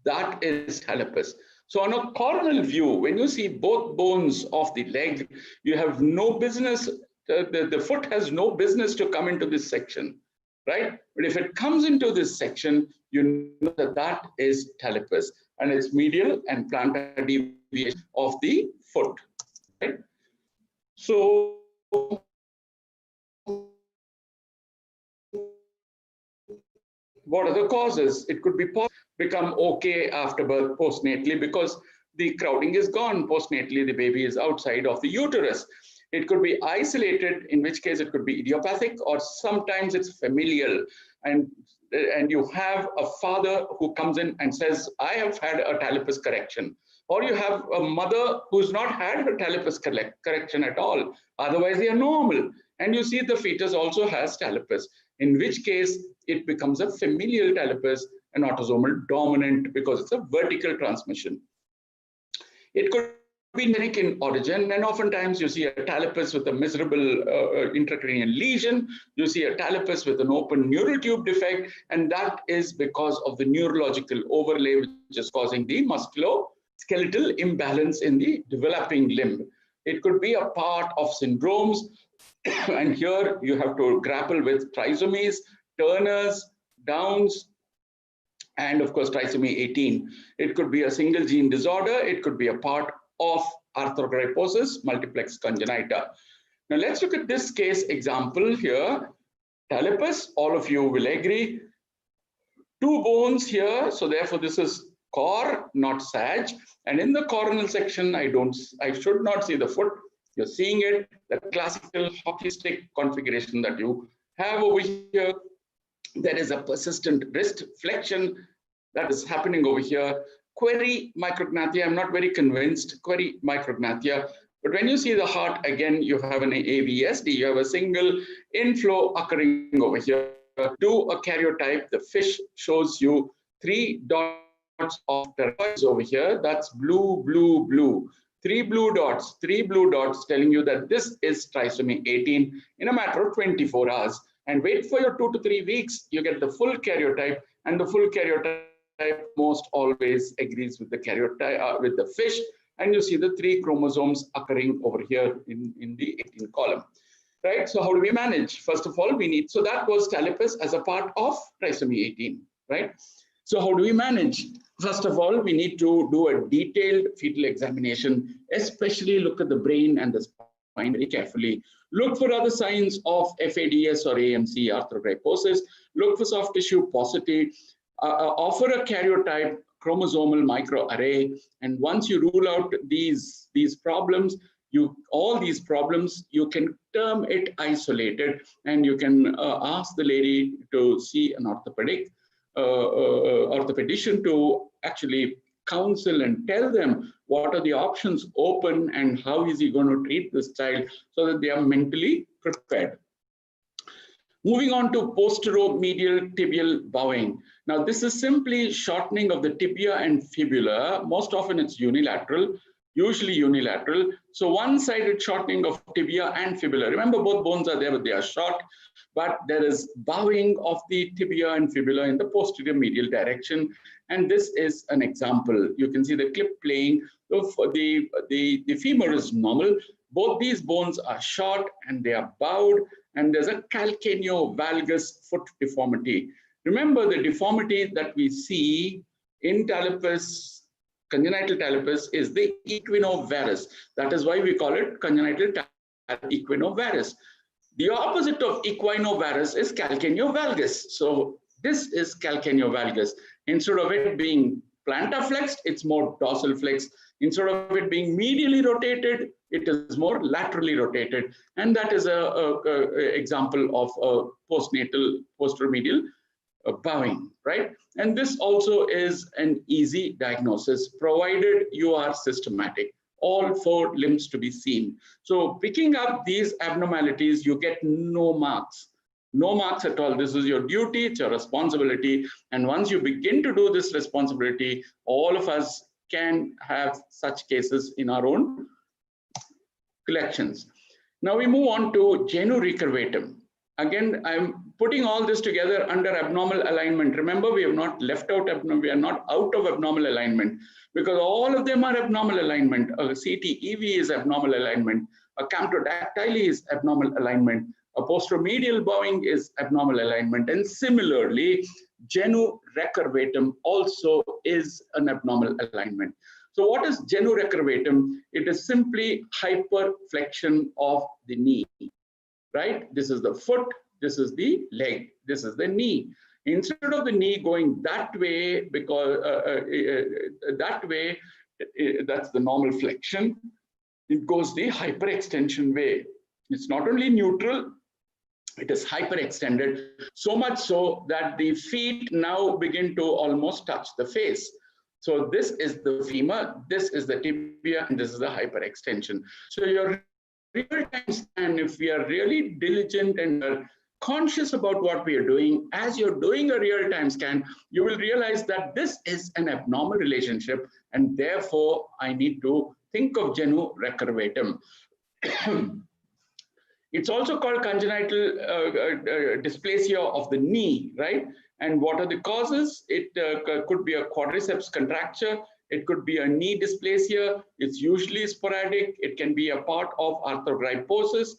That is talipes. So on a coronal view, when you see both bones of the leg, you have no business, the foot has no business to come into this section, right? But if it comes into this section, you know that that is talipes, and it's medial and plantar deviation of the foot, right? So what are the causes? It could be become okay after birth postnatally because the crowding is gone postnatally, the baby is outside of the uterus. It could be isolated, in which case it could be idiopathic, or sometimes it's familial, and you have a father who comes in and says, I have had a talipes correction, or you have a mother who's not had a talipes correction at all, otherwise they are normal, and you see the fetus also has talipes, in which case it becomes a familial talipes, an autosomal dominant, because it's a vertical transmission. It could be genetic in origin, and oftentimes you see a talipes with a miserable intracranial lesion, you see a talipes with an open neural tube defect, and that is because of the neurological overlay which is causing the musculoskeletal imbalance in the developing limb. It could be a part of syndromes, and here you have to grapple with trisomies, Turners, Downs, and of course trisomy 18. It could be a single gene disorder, it could be a part of arthrogryposis multiplex congenita. Now let's look at this case example here. Talipes, all of you will agree, two bones here, so therefore this is cor, not sag, and in the coronal section I should not see the foot. You're seeing it, the classical hockey stick configuration that you have over here. There is a persistent wrist flexion that is happening over here. Query micrognathia, I'm not very convinced, query micrognathia. But when you see the heart, again, you have an AVSD, you have a single inflow occurring over here. Do a karyotype, the fish shows you 3 dots of turquoise over here. That's blue, blue, blue. 3 blue dots telling you that this is trisomy 18 in a matter of 24 hours. And wait for your 2 to 3 weeks, you get the full karyotype, and the full karyotype most always agrees with the karyotype, with the fish, and you see the 3 chromosomes occurring over here in the 18 column, right? So how do we manage? First of all, so that was talipes as a part of trisomy 18, right? So how do we manage? First of all, we need to do a detailed fetal examination, especially look at the brain and the spine very carefully. Look for other signs of FADS or AMC, arthrogryposis. Look for soft tissue paucity. Offer a karyotype, chromosomal microarray, and once you rule out these problems, all these problems, you can term it isolated, and you can ask the lady to see an orthopedician to actually counsel and tell them what are the options open and how is he going to treat this child so that they are mentally prepared. Moving on to posteromedial tibial bowing. Now, this is simply shortening of the tibia and fibula. Most often it's unilateral, usually unilateral. So one-sided shortening of tibia and fibula. Remember, both bones are there, but they are short. But there is bowing of the tibia and fibula in the posterior medial direction. And this is an example. You can see the clip playing. The femur is normal. Both these bones are short and they are bowed. And there's a calcaneovalgus foot deformity. Remember, the deformity that we see in talipes, congenital talipes, is the equinovarus. That is why we call it congenital equinovarus. The opposite of equinovarus is calcaneovalgus. So this is calcaneovalgus. Instead of it being plantar flexed, it's more dorsal flexed. Instead of it being medially rotated, it is more laterally rotated. And that is an example of a postnatal, posteromedial bowing, right? And this also is an easy diagnosis, provided you are systematic. All 4 limbs to be seen. So picking up these abnormalities, you get no marks. No marks at all. This is your duty, it's your responsibility. And once you begin to do this responsibility, all of us can have such cases in our own collections. Now we move on to genu recurvatum. Again, I'm putting all this together under abnormal alignment. Remember, we have not left out, we are not out of abnormal alignment, because all of them are abnormal alignment. A CTEV is abnormal alignment. A camptodactyly is abnormal alignment. A posteromedial bowing is abnormal alignment. And similarly, genu recurvatum also is an abnormal alignment. So what is genu recurvatum? It is simply hyperflexion of the knee. Right? This is the foot, this is the leg, this is the knee. Instead of the knee going that way, because that's the normal flexion, it goes the hyperextension way. It's not only neutral, it is hyperextended, so much so that the feet now begin to almost touch the face. So this is the femur, this is the tibia, and this is the hyperextension. So your real-time scan, if we are really diligent and are conscious about what we are doing, as you're doing a real-time scan, you will realize that this is an abnormal relationship, and therefore I need to think of genu recurvatum. It's also called congenital dysplasia of the knee, right? And what are the causes? It could be a quadriceps contracture. It could be a knee dysplasia. It's usually sporadic. It can be a part of arthrogryposis,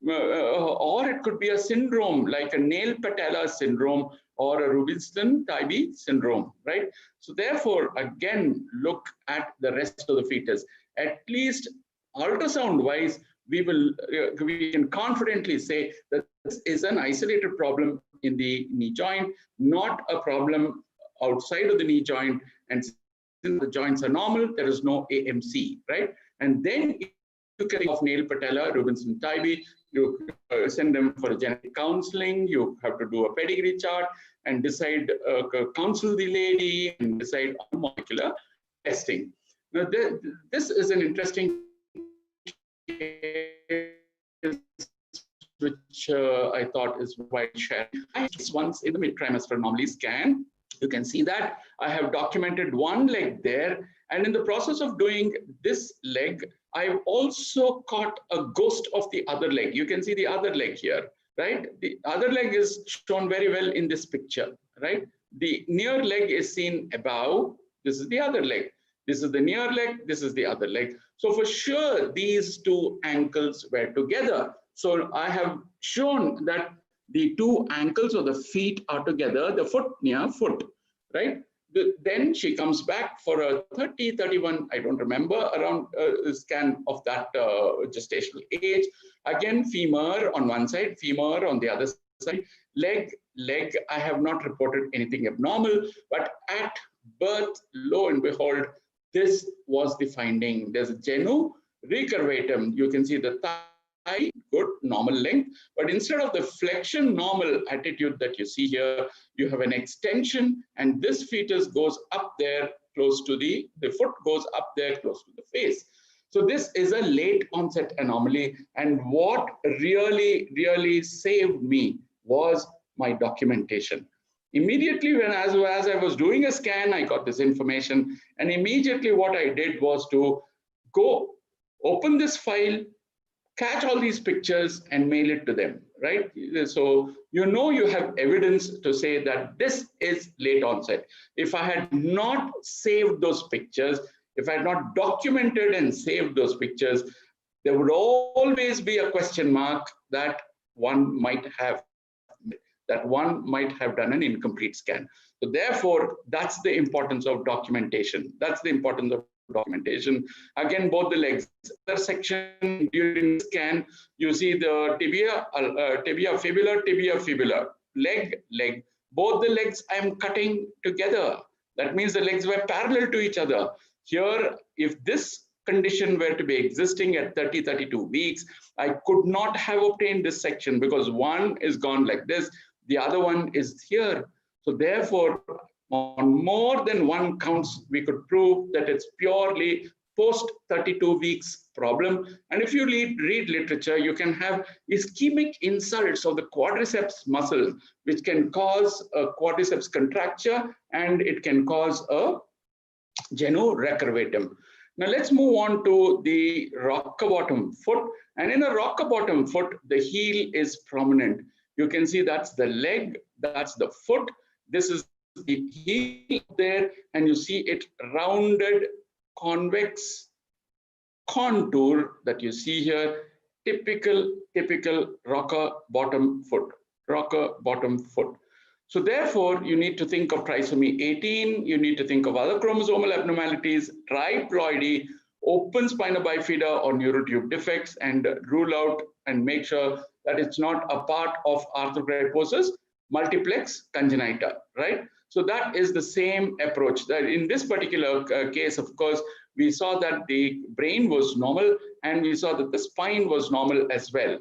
or it could be a syndrome like a nail patella syndrome or a Rubinstein-Tybee syndrome, right? So therefore, again, look at the rest of the fetus. At least ultrasound-wise, we can confidently say that this is an isolated problem in the knee joint, not a problem outside of the knee joint. And since the joints are normal, there is no AMC, right? And then you can of nail patella, Rubinstein-Tybee, you send them for genetic counseling. You have to do a pedigree chart and decide, counsel the lady and decide on molecular testing. Now, this is an interesting case which I thought is quite shared. Once in the mid-trimester anomaly scan, you can see that I have documented one leg there. And in the process of doing this leg, I've also caught a ghost of the other leg. You can see the other leg here, right? The other leg is shown very well in this picture, right? The near leg is seen above. This is the other leg. This is the near leg. This is the other leg. So for sure, these two ankles were together. So I have shown that the two ankles or the feet are together, the foot near foot, right? Then she comes back for a 30, 31, I don't remember, around scan of that gestational age. Again, femur on one side, femur on the other side, leg, I have not reported anything abnormal, but at birth, lo and behold, this was the finding. There's a genu recurvatum. You can see the thigh, good, normal length, but instead of the flexion normal attitude that you see here, you have an extension, and this fetus goes up there close to the foot goes up there close to the face. So this is a late onset anomaly, and what really saved me was my documentation. Immediately when as I was doing a scan, I got this information, and immediately what I did was to go open this file, catch all these pictures and mail it to them, right? So you know you have evidence to say that this is late onset. If I had not saved those pictures, if I had not documented and saved those pictures, there would always be a question mark that one might have done an incomplete scan. So therefore, that's the importance of documentation. That's the importance of documentation. Again, both the legs. The section during the scan, you see the tibia, fibula, leg. Both the legs I am cutting together. That means the legs were parallel to each other. Here, if this condition were to be existing at 30, 32 weeks, I could not have obtained this section because one is gone like this, the other one is here. So therefore, on more than one counts, we could prove that it's purely post 32 weeks problem. And if you read literature, you can have ischemic insults of the quadriceps muscle, which can cause a quadriceps contracture, and it can cause a genu recurvatum. Now let's move on to the rocker bottom foot. And in a rocker bottom foot, the heel is prominent. You can see that's the leg, that's the foot. This is the heel there, and you see it rounded, convex contour that you see here. Typical rocker bottom foot, rocker bottom foot. So therefore, you need to think of trisomy 18, you need to think of other chromosomal abnormalities, triploidy, open spina bifida or neurotube defects, and rule out and make sure that it's not a part of arthrogryposis multiplex congenita, right? So that is the same approach. That in this particular case, of course, we saw that the brain was normal and we saw that the spine was normal as well.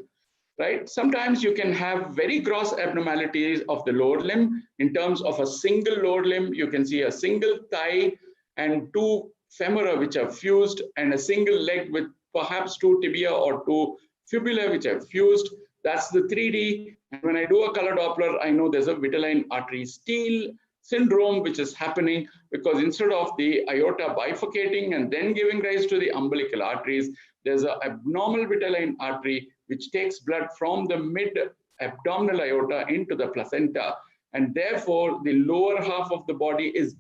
Right? Sometimes you can have very gross abnormalities of the lower limb in terms of a single lower limb. You can see a single thigh and two femora which are fused, and a single leg with perhaps two tibia or two fibula which are fused. That's the 3D. And when I do a color Doppler, I know there's a vitelline artery steal syndrome which is happening, because instead of the aorta bifurcating and then giving rise to the umbilical arteries, there's an abnormal vitelline artery which takes blood from the mid-abdominal aorta into the placenta, and therefore the lower half of the body is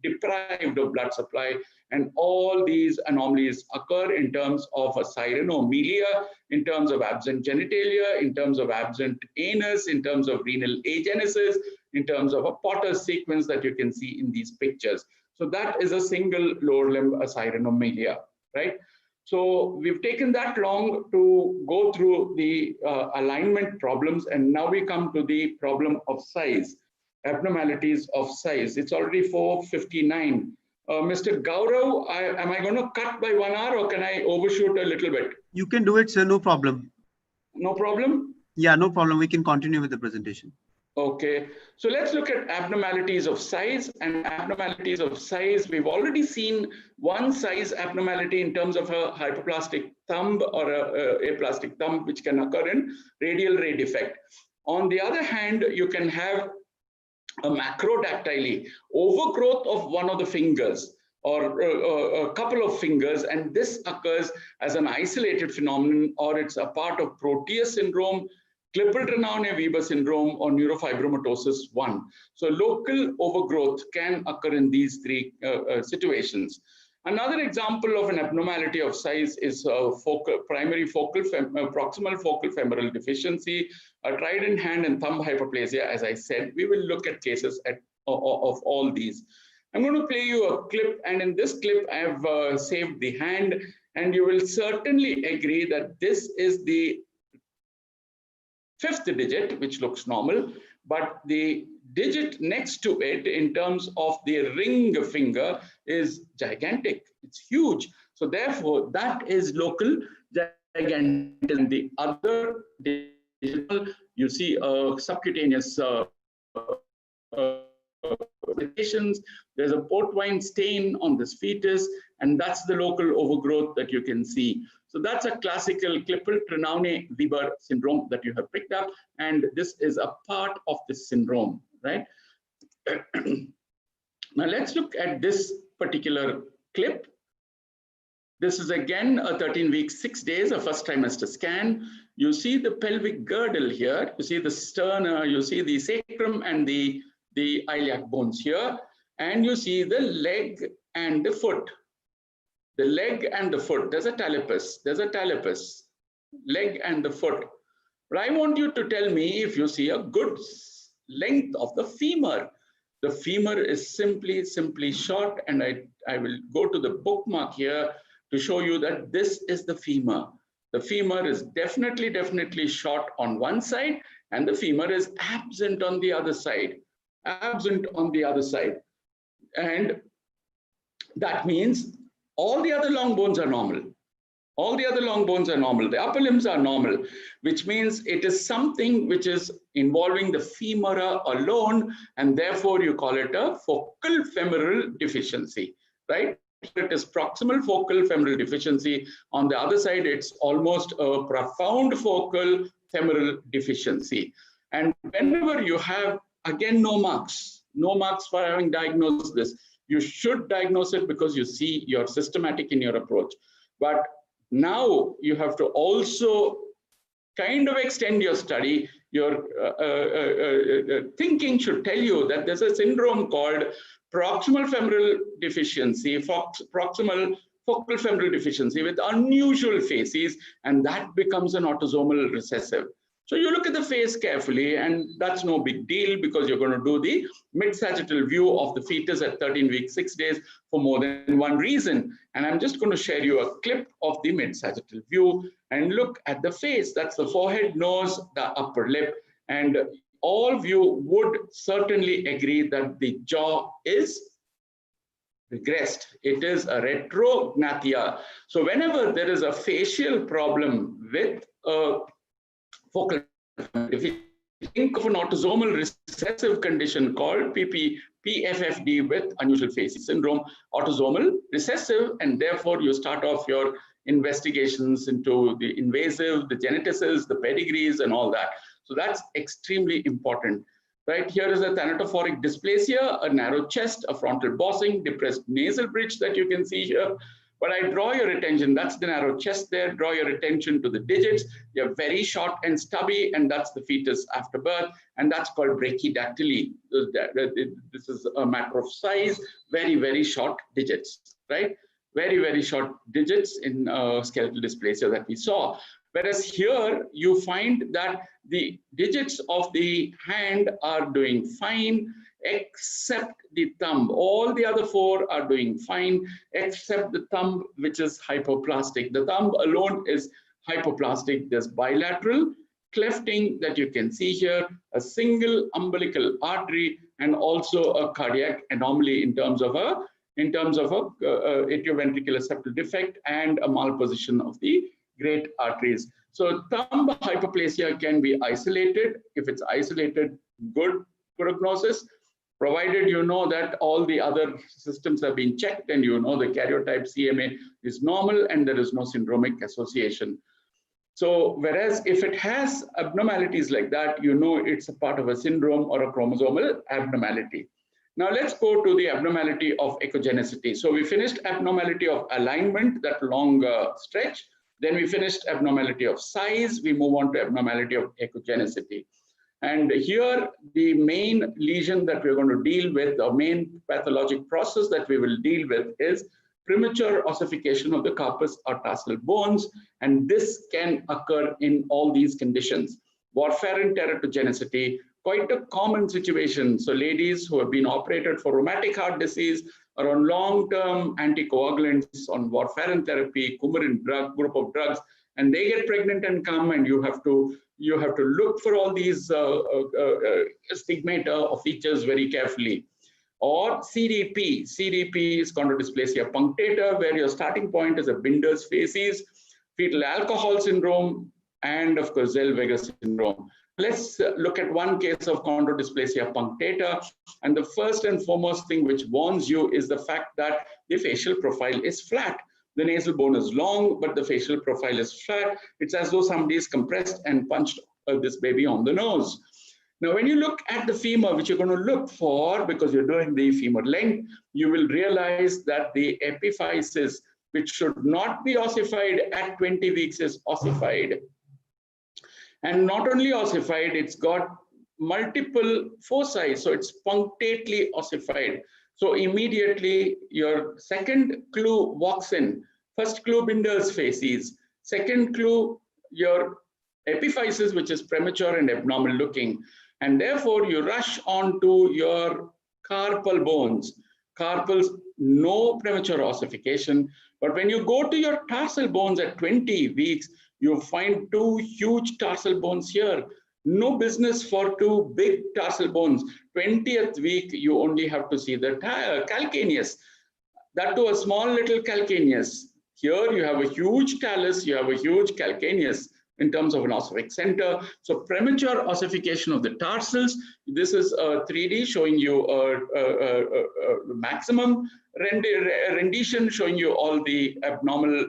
deprived of blood supply, and all these anomalies occur in terms of a sirenomelia, in terms of absent genitalia, in terms of absent anus, in terms of renal agenesis, in terms of a Potter's sequence that you can see in these pictures. So that is a single lower limb sirenomelia, right? So we've taken that long to go through the alignment problems, and now we come to the problem of size, abnormalities of size. It's already 4:59. Mr. Gaurav, am I going to cut by 1 hour, or can I overshoot a little bit? You can do it, sir. No problem. No problem? Yeah, no problem. We can continue with the presentation. Okay, so let's look at abnormalities of size. And abnormalities of size, we've already seen one size abnormality in terms of a hypoplastic thumb or a aplastic thumb, which can occur in radial ray defect. On the other hand, you can have a macrodactyly, overgrowth of one of the fingers or a couple of fingers, and this occurs as an isolated phenomenon, or it's a part of Proteus syndrome, Klippel-Trenaunay-Weber syndrome, or neurofibromatosis 1. So local overgrowth can occur in these three situations. Another example of an abnormality of size is proximal focal femoral deficiency, a trident hand and thumb hyperplasia. As I said, we will look at cases of all these. I'm going to play you a clip, and in this clip, I have saved the hand, and you will certainly agree that this is the 5th digit, which looks normal, but the digit next to it in terms of the ring finger is gigantic. It's huge. So therefore, that is local gigantism. The other digital, you see subcutaneous there's a port wine stain on this fetus, and that's the local overgrowth that you can see. So that's a classical Klippel-Trenaunay-Weber syndrome that you have picked up, and this is a part of this syndrome, right? Now let's look at this particular clip. This is again a 13-week, 6 days, a first trimester scan. You see the pelvic girdle here, you see the sternum, you see the sacrum and the iliac bones here, and you see the leg and the foot. The leg and the foot, there's a talipus, leg and the foot. But I want you to tell me if you see a good length of the femur. The femur is simply short, and I will go to the bookmark here to show you that this is the femur. The femur is definitely short on one side, and the femur is absent on the other side. And that means all the other long bones are normal. The upper limbs are normal, which means it is something which is involving the femora alone, and therefore you call it a focal femoral deficiency, right? It is proximal focal femoral deficiency. On the other side, it's almost a profound focal femoral deficiency. And whenever you have, again, no marks for having diagnosed this, you should diagnose it because you see you're systematic in your approach. But now you have to also kind of extend your study, your thinking should tell you that there's a syndrome called proximal femoral deficiency, proximal focal femoral deficiency with unusual facies, and that becomes an autosomal recessive. So you look at the face carefully, and that's no big deal because you're going to do the mid-sagittal view of the fetus at 13 weeks, 6 days for more than one reason. And I'm just going to share you a clip of the mid-sagittal view and look at the face. That's the forehead, nose, the upper lip. And all of you would certainly agree that the jaw is regressed. It is a retrognathia. So whenever there is a facial problem with a focal, if you think of an autosomal recessive condition called PFFD with unusual facies syndrome, autosomal recessive, and therefore you start off your investigations into the invasive, the geneticists, the pedigrees, and all that. So that's extremely important. Right here is a thanatophoric dysplasia, a narrow chest, a frontal bossing, depressed nasal bridge that you can see here. But I draw your attention, that's the narrow chest there, draw your attention to the digits. They're very short and stubby, and that's the fetus after birth, and that's called brachydactyly. This is a matter of size, very, very short digits, right? Very, very short digits in skeletal dysplasia that we saw. Whereas here you find that the digits of the hand are doing fine, except the thumb. All the other four are doing fine, except the thumb, which is hypoplastic. The thumb alone is hypoplastic. There's bilateral clefting that you can see here, a single umbilical artery, and also a cardiac anomaly in terms of a atrioventricular septal defect and a malposition of the great arteries. So thumb hypoplasia can be isolated. If it's isolated, good prognosis, provided you know that all the other systems have been checked and you know the karyotype CMA is normal and there is no syndromic association. So whereas if it has abnormalities like that, you know it's a part of a syndrome or a chromosomal abnormality. Now let's go to the abnormality of echogenicity. So we finished abnormality of alignment, that long stretch. Then we finished abnormality of size. We move on to abnormality of echogenicity. And here, the main lesion that we're going to deal with, the main pathologic process that we will deal with is premature ossification of the carpus or tarsal bones. And this can occur in all these conditions. Warfarin teratogenicity, quite a common situation. So ladies who have been operated for rheumatic heart disease are on long-term anticoagulants, on warfarin therapy, coumarin drug, group of drugs, and they get pregnant and come, and you have to look for all these stigmata or features very carefully. Or CDP. CDP is chondrodysplasia punctata, where your starting point is a Binder's facies, fetal alcohol syndrome, and of course Zellweger syndrome. Let's look at one case of chondrodysplasia punctata. And the first and foremost thing which warns you is the fact that the facial profile is flat. The nasal bone is long, but the facial profile is flat. It's as though somebody is compressed and punched this baby on the nose. Now, when you look at the femur, which you're going to look for because you're doing the femur length, you will realize that the epiphysis, which should not be ossified at 20 weeks, is ossified. And not only ossified, it's got multiple foci, so it's punctately ossified. So immediately your second clue walks in. First clue, Binder's facies. Second clue, your epiphysis, which is premature and abnormal looking. And therefore you rush on to your carpal bones. Carpals, no premature ossification. But when you go to your tarsal bones at 20 weeks, you find two huge tarsal bones here. No business for two big tarsal bones. 20th week, you only have to see the calcaneus. That to a small little calcaneus. Here you have a huge talus, you have a huge calcaneus in terms of an ossific center. So premature ossification of the tarsals. This is a 3D showing you a maximum rendition, showing you all the abnormal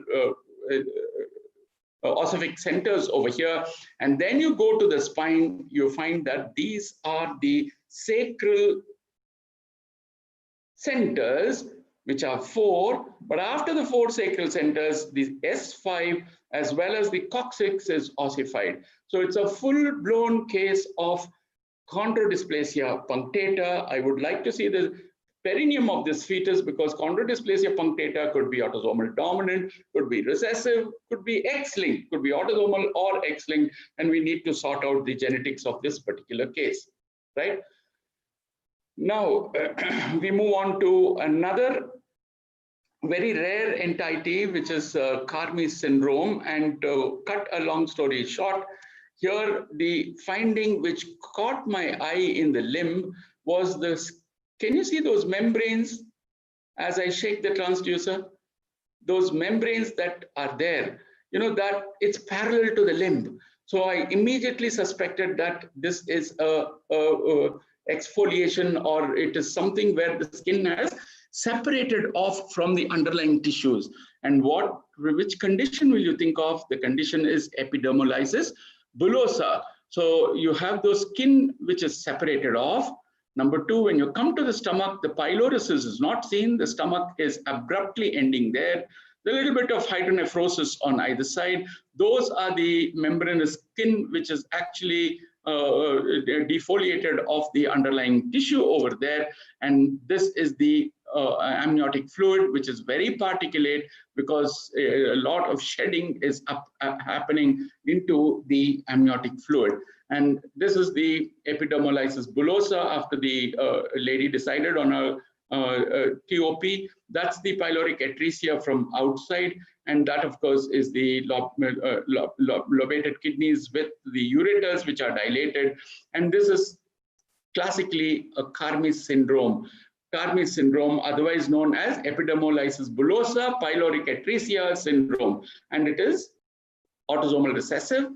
ossific centers over here. And then you go to the spine, you find that these are the sacral centers, which are 4. But after the 4 sacral centers, the S5 as well as the coccyx is ossified. So it's a full-blown case of chondrodysplasia punctata. I would like to see the perineum of this fetus, because chondrodysplasia punctata could be autosomal dominant, could be recessive, could be X-linked, could be autosomal or X-linked, and we need to sort out the genetics of this particular case, right? Now, we move on to another very rare entity, which is Carmi syndrome. And to cut a long story short, here the finding which caught my eye in the limb was this. Can you see those membranes as I shake the transducer? Those membranes that are there, you know, that it's parallel to the limb. So I immediately suspected that this is a exfoliation, or it is something where the skin has separated off from the underlying tissues. And which condition will you think of? The condition is epidermolysis bullosa. So you have those skin which is separated off. Number two, when you come to the stomach, the pylorosis is not seen. The stomach is abruptly ending there. A little bit of hydronephrosis on either side. Those are the membranous skin which is actually defoliated of the underlying tissue over there. And this is the amniotic fluid, which is very particulate, because a lot of shedding is happening into the amniotic fluid. And this is the epidermolysis bullosa after the lady decided on a TOP. That's the pyloric atresia from outside, and that of course is the lobated kidneys with the ureters which are dilated. And this is classically a Carmi syndrome. Carmi syndrome, otherwise known as epidermolysis bullosa pyloric atresia syndrome, and it is autosomal recessive.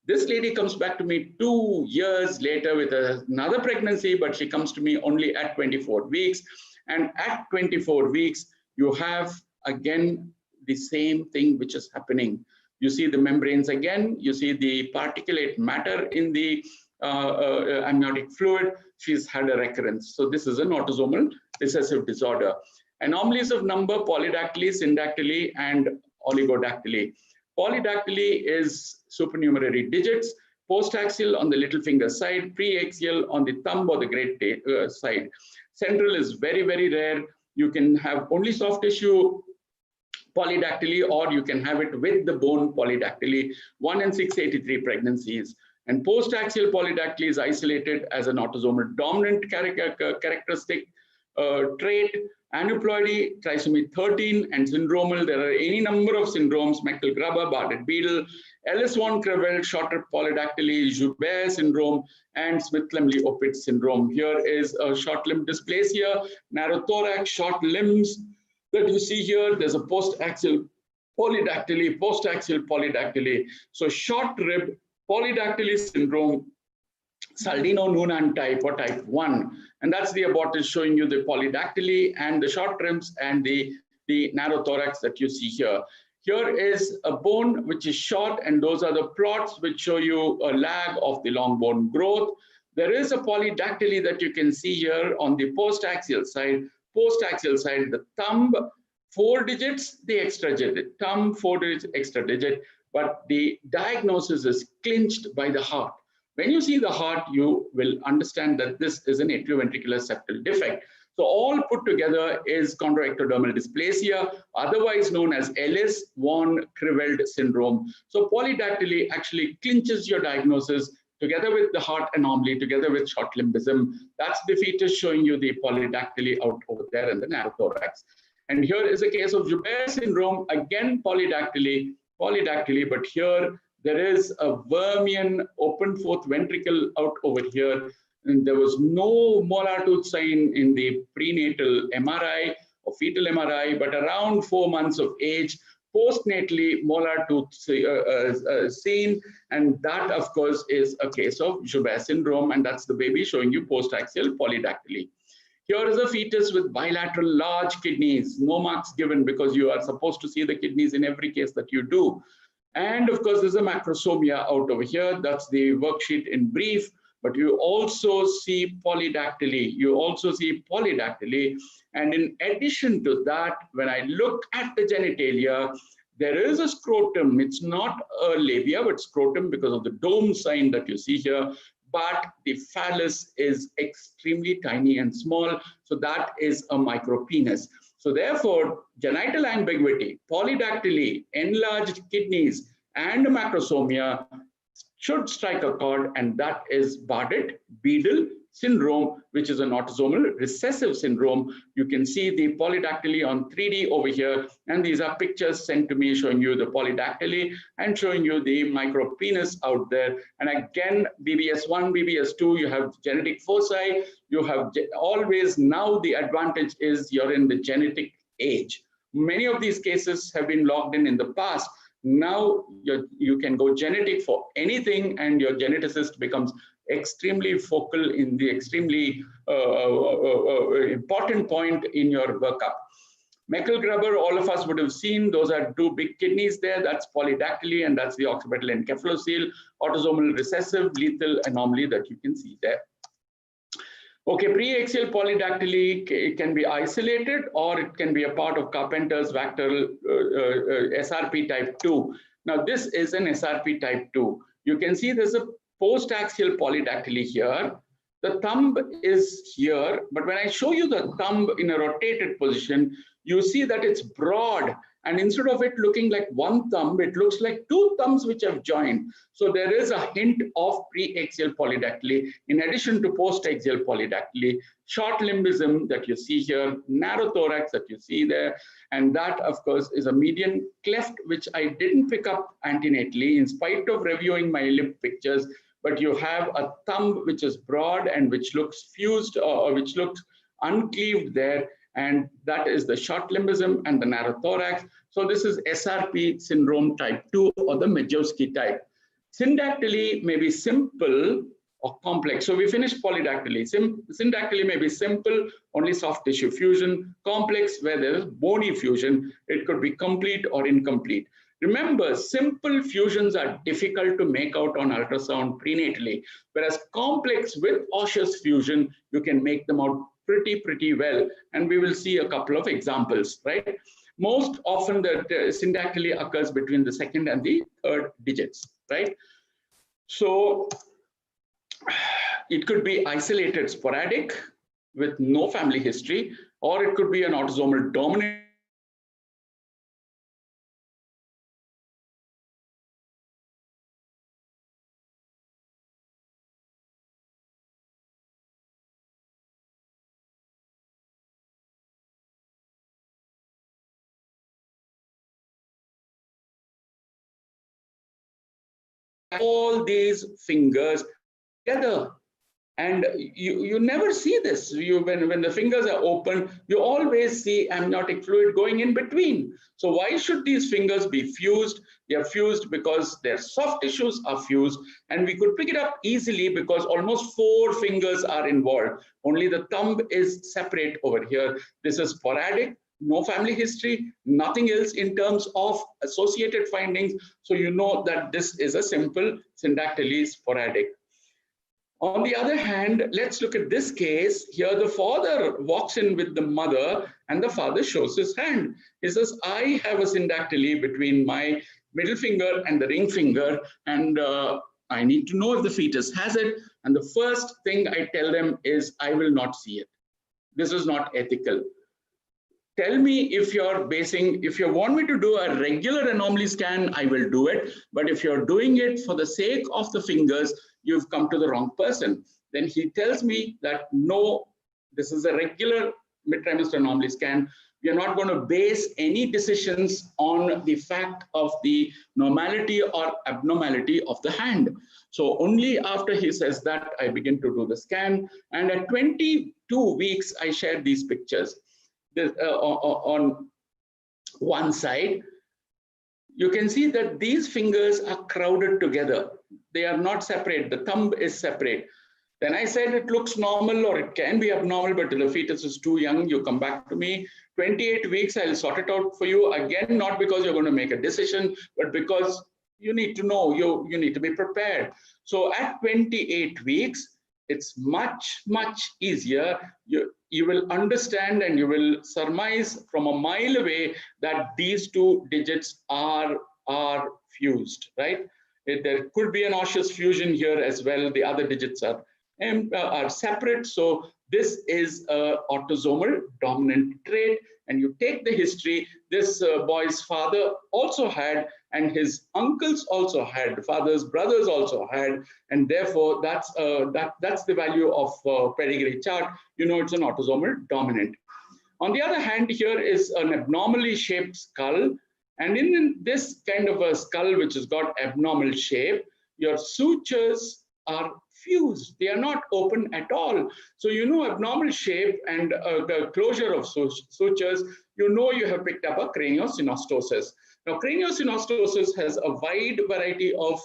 This lady comes back to me 2 years later with another pregnancy, but she comes to me only at 24 weeks. And at 24 weeks, you have again the same thing which is happening. You see the membranes again, you see the particulate matter in the amniotic fluid. She's had a recurrence. So this is an autosomal recessive disorder. Anomalies of number: polydactyly, syndactyly, and oligodactyly. Polydactyly is supernumerary digits, postaxial on the little finger side, preaxial on the thumb or the great side. Central is very, very rare. You can have only soft tissue polydactyly, or you can have it with the bone polydactyly, 1 in 683 pregnancies. And postaxial polydactyly is isolated as an autosomal dominant characteristic trait. Aneuploidy, trisomy 13, and syndromal. There are any number of syndromes: Meckel-Grubber, Bardet-Biedl, Ellis-von-Creveld, shorter polydactyly, Joubert syndrome, and Smith-Lemli-Opitz syndrome. Here is a short limb dysplasia, narrow thorax, short limbs that you see here. There's a postaxial polydactyly. So short rib polydactyly syndrome, Saldino-Noonan type or type 1. And that's the abort is showing you the polydactyly and the short ribs and the narrow thorax that you see here. Here is a bone which is short, and those are the plots which show you a lag of the long bone growth. There is a polydactyly that you can see here on the postaxial side. The thumb, 4 digits, the extra digit. Thumb, 4 digits, extra digit. But the diagnosis is clinched by the heart. When you see the heart, you will understand that this is an atrioventricular septal defect. So all put together is chondroectodermal dysplasia, otherwise known as Ellis-von-Creveld syndrome. So polydactyly actually clinches your diagnosis together with the heart anomaly, together with short limbism. That's the fetus showing you the polydactyly out over there in the narrow thorax. And here is a case of Joubert syndrome, again polydactyly, but here there is a Vermean open fourth ventricle out over here. And there was no molar tooth sign in the prenatal MRI or fetal MRI, but around 4 months of age, postnatally molar tooth seen. And that, of course, is a case of Joubert syndrome. And that's the baby showing you postaxial polydactyly. Here is a fetus with bilateral large kidneys, no marks given because you are supposed to see the kidneys in every case that you do. And of course, there's a macrosomia out over here. That's the worksheet in brief. But you also see polydactyly. And in addition to that, when I look at the genitalia, There is a scrotum. It's not a labia, but scrotum because of the dome sign that you see here. But the phallus is extremely tiny and small. So that is a micropenis. So therefore, genital ambiguity, polydactyly, enlarged kidneys, and macrosomia should strike a chord, and that is Bardet-Biedl syndrome, which is an autosomal recessive syndrome. You can see the polydactyly on 3D over here, and these are pictures sent to me showing you the polydactyly and showing you the micropenis out there. And again, BBS1, BBS2, you have genetic foci. You have always, now the advantage is you're in the genetic age. Many of these cases have been logged in the past. Now you can go genetic for anything, and your geneticist becomes extremely focal in the extremely important point in your workup. Meckel-Gruber, all of us would have seen, those are two big kidneys there. That's polydactyly, and that's the occipital encephalocele, autosomal recessive lethal anomaly that you can see there. Okay, preaxial polydactyly can be isolated, or it can be a part of Carpenter's Vactal SRP type 2. Now, this is an SRP type 2. You can see there's a postaxial polydactyly here. The thumb is here, but when I show you the thumb in a rotated position, you see that it's broad, and instead of it looking like one thumb, it looks like two thumbs which have joined. So there is a hint of preaxial polydactyly in addition to postaxial polydactyly, short limbism that you see here, narrow thorax that you see there, and that of course is a median cleft which I didn't pick up antenatally in spite of reviewing my lip pictures. But you have a thumb which is broad and which looks fused or which looks uncleaved there, and that is the short limbism and the narrow thorax. So this is SRP syndrome type 2 or the Majewski type. Syndactyly may be simple or complex. So we finished polydactyly. Syndactyly may be simple, only soft tissue fusion. Complex, where there is bony fusion. It could be complete or incomplete. Remember, simple fusions are difficult to make out on ultrasound prenatally, whereas complex with osseous fusion, you can make them out pretty well. And we will see a couple of examples, right? Most often the syndactyly occurs between the second and the third digits, right? So it could be isolated sporadic with no family history, or it could be an autosomal dominant. All these fingers together, and you never see this. When the fingers are open, you always see amniotic fluid going in between. So why should these fingers be fused? They are fused because their soft tissues are fused, and we could pick it up easily because almost 4 fingers are involved. Only the thumb is separate over here. This is sporadic. No family history, nothing else in terms of associated findings. So you know that this is a simple syndactyly sporadic. On the other hand, let's look at this case. Here the father walks in with the mother and the father shows his hand. He says, I have a syndactyly between my middle finger and the ring finger, and I need to know if the fetus has it. And the first thing I tell them is, I will not see it. This is not ethical. Tell me if you want me to do a regular anomaly scan, I will do it. But if you're doing it for the sake of the fingers, you've come to the wrong person. Then he tells me that no, this is a regular mid-trimester anomaly scan. We are not going to base any decisions on the fact of the normality or abnormality of the hand. So only after he says that, I begin to do the scan. And at 22 weeks, I shared these pictures. On one side, you can see that these fingers are crowded together. They are not separate. The thumb is separate. Then I said it looks normal or it can be abnormal, but the fetus is too young. You come back to me. 28 weeks, I'll sort it out for you. Again, not because you're going to make a decision, but because you need to know, you need to be prepared. So at 28 weeks, it's much, much easier. You will understand and you will surmise from a mile away that these two digits are fused, right? There could be an osseous fusion here as well. The other digits are separate. So this is an autosomal dominant trait. And you take the history, this boy's father also had, and his uncles also had, father's brothers also had, and therefore that's the value of pedigree chart. You know it's an autosomal dominant. On the other hand, here is an abnormally shaped skull, and in this kind of a skull which has got abnormal shape, your sutures are fused. They are not open at all. So you know abnormal shape and the closure of sutures, you know you have picked up a craniosynostosis. Now craniosynostosis has a wide variety of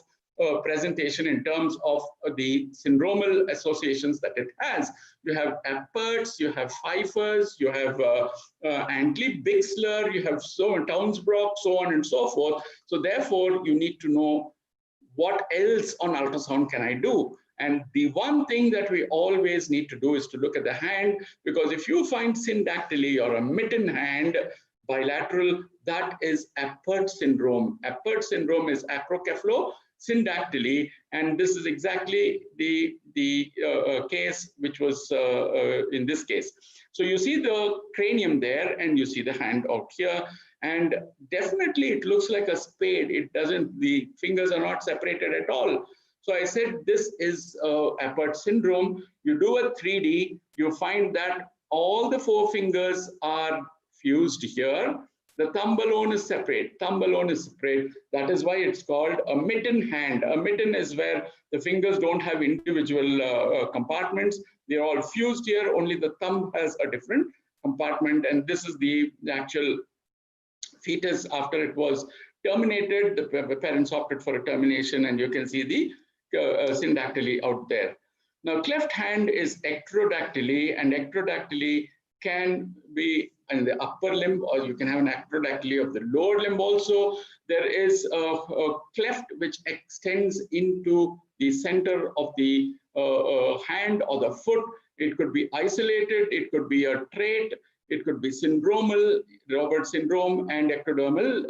presentation in terms of the syndromal associations that it has. You have Appert's, you have Pfeiffer's, you have Antley-Bixler, you have Townsbrock, so on and so forth. So therefore, you need to know what else on ultrasound can I do? And the one thing that we always need to do is to look at the hand, because if you find syndactyly or a mitten hand, bilateral, that is Appert syndrome. Appert syndrome is acrocephalosyndact, and this is exactly the case which was in this case. So you see the cranium there, and you see the hand out here, and definitely it looks like a spade. It doesn't, the fingers are not separated at all. So I said this is Appert syndrome. You do a 3D, you find that all the four fingers are fused here. The thumb alone is separate. Thumb alone is separate. That is why it's called a mitten hand. A mitten is where the fingers don't have individual compartments. They're all fused here. Only the thumb has a different compartment. And this is the actual fetus after it was terminated. The parents opted for a termination, and you can see the syndactyly out there. Now, cleft hand is ectrodactyly, and ectrodactyly can be in the upper limb, or you can have an ectrodactyly of the lower limb also. There is a cleft which extends into the center of the hand or the foot. It could be isolated, it could be a trait, it could be syndromal, Robert syndrome, and ectodermal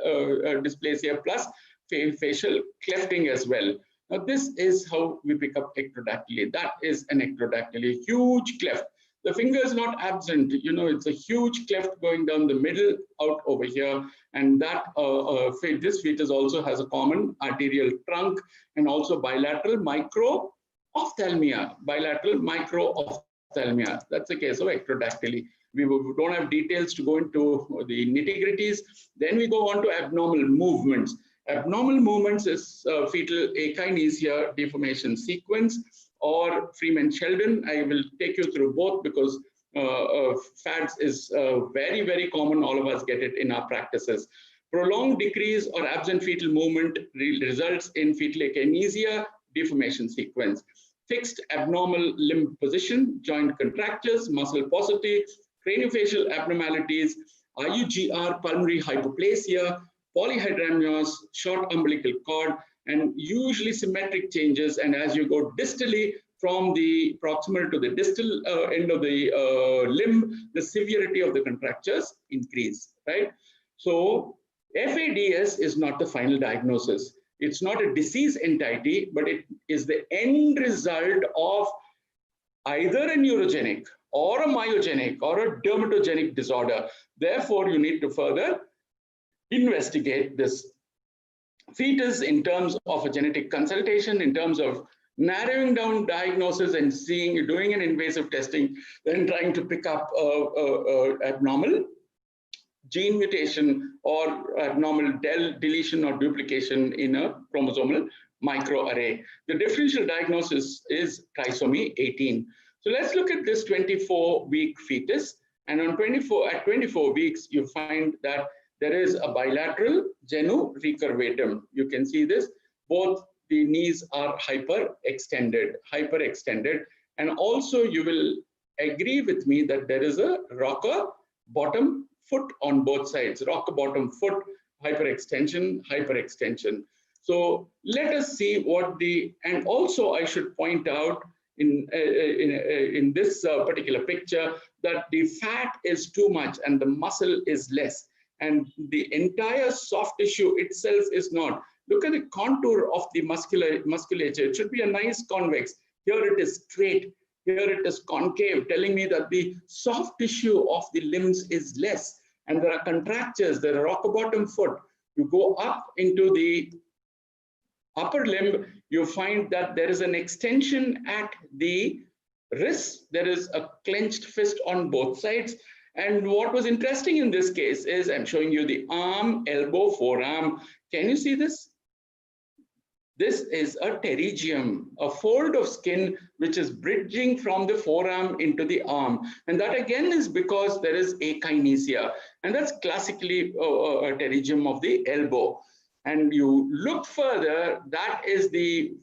dysplasia plus facial clefting as well. Now, this is how we pick up ectrodactyly. That is an ectrodactyly, huge cleft. The finger is not absent. You know, it's a huge cleft going down the middle out over here. And that this fetus also has a common arterial trunk and also bilateral micro-ophthalmia. Bilateral micro-ophthalmia. That's the case of ectrodactyly. We don't have details to go into the nitty-gritties. Then we go on to abnormal movements. Abnormal movements is fetal akinesia deformation sequence or Freeman-Sheldon. I will take you through both because FADS is very, very common. All of us get it in our practices. Prolonged decrease or absent fetal movement results in fetal akinesia deformation sequence. Fixed abnormal limb position, joint contractures, muscle paucity, craniofacial abnormalities, IUGR, pulmonary hypoplasia, polyhydramnios, short umbilical cord, and usually symmetric changes. And as you go distally from the proximal to the distal end of the limb, the severity of the contractures increase, right? So FADS is not the final diagnosis. It's not a disease entity, but it is the end result of either a neurogenic or a myogenic or a dermatogenic disorder. Therefore, you need to further investigate this fetus in terms of a genetic consultation, in terms of narrowing down diagnosis and doing an invasive testing, then trying to pick up abnormal gene mutation or abnormal deletion or duplication in a chromosomal microarray. The differential diagnosis is trisomy 18. So let's look at this 24-week fetus. And on 24 weeks, you find that there is a bilateral genu recurvatum. You can see this. Both the knees are hyperextended. And also you will agree with me that there is a rocker bottom foot on both sides. Rocker bottom foot, hyperextension. So let us see what and also I should point out in this particular picture, that the fat is too much and the muscle is less, and the entire soft tissue itself is not. Look at the contour of the musculature. It should be a nice convex. Here it is straight. Here it is concave, telling me that the soft tissue of the limbs is less. And there are contractures, there are rock bottom foot. You go up into the upper limb, you find that there is an extension at the wrist. There is a clenched fist on both sides. And what was interesting in this case is I'm showing you the arm, elbow, forearm. Can you see this? This is a pterygium, a fold of skin which is bridging from the forearm into the arm. And that again is because there is akinesia. And that's classically a pterygium of the elbow. And you look further, that is the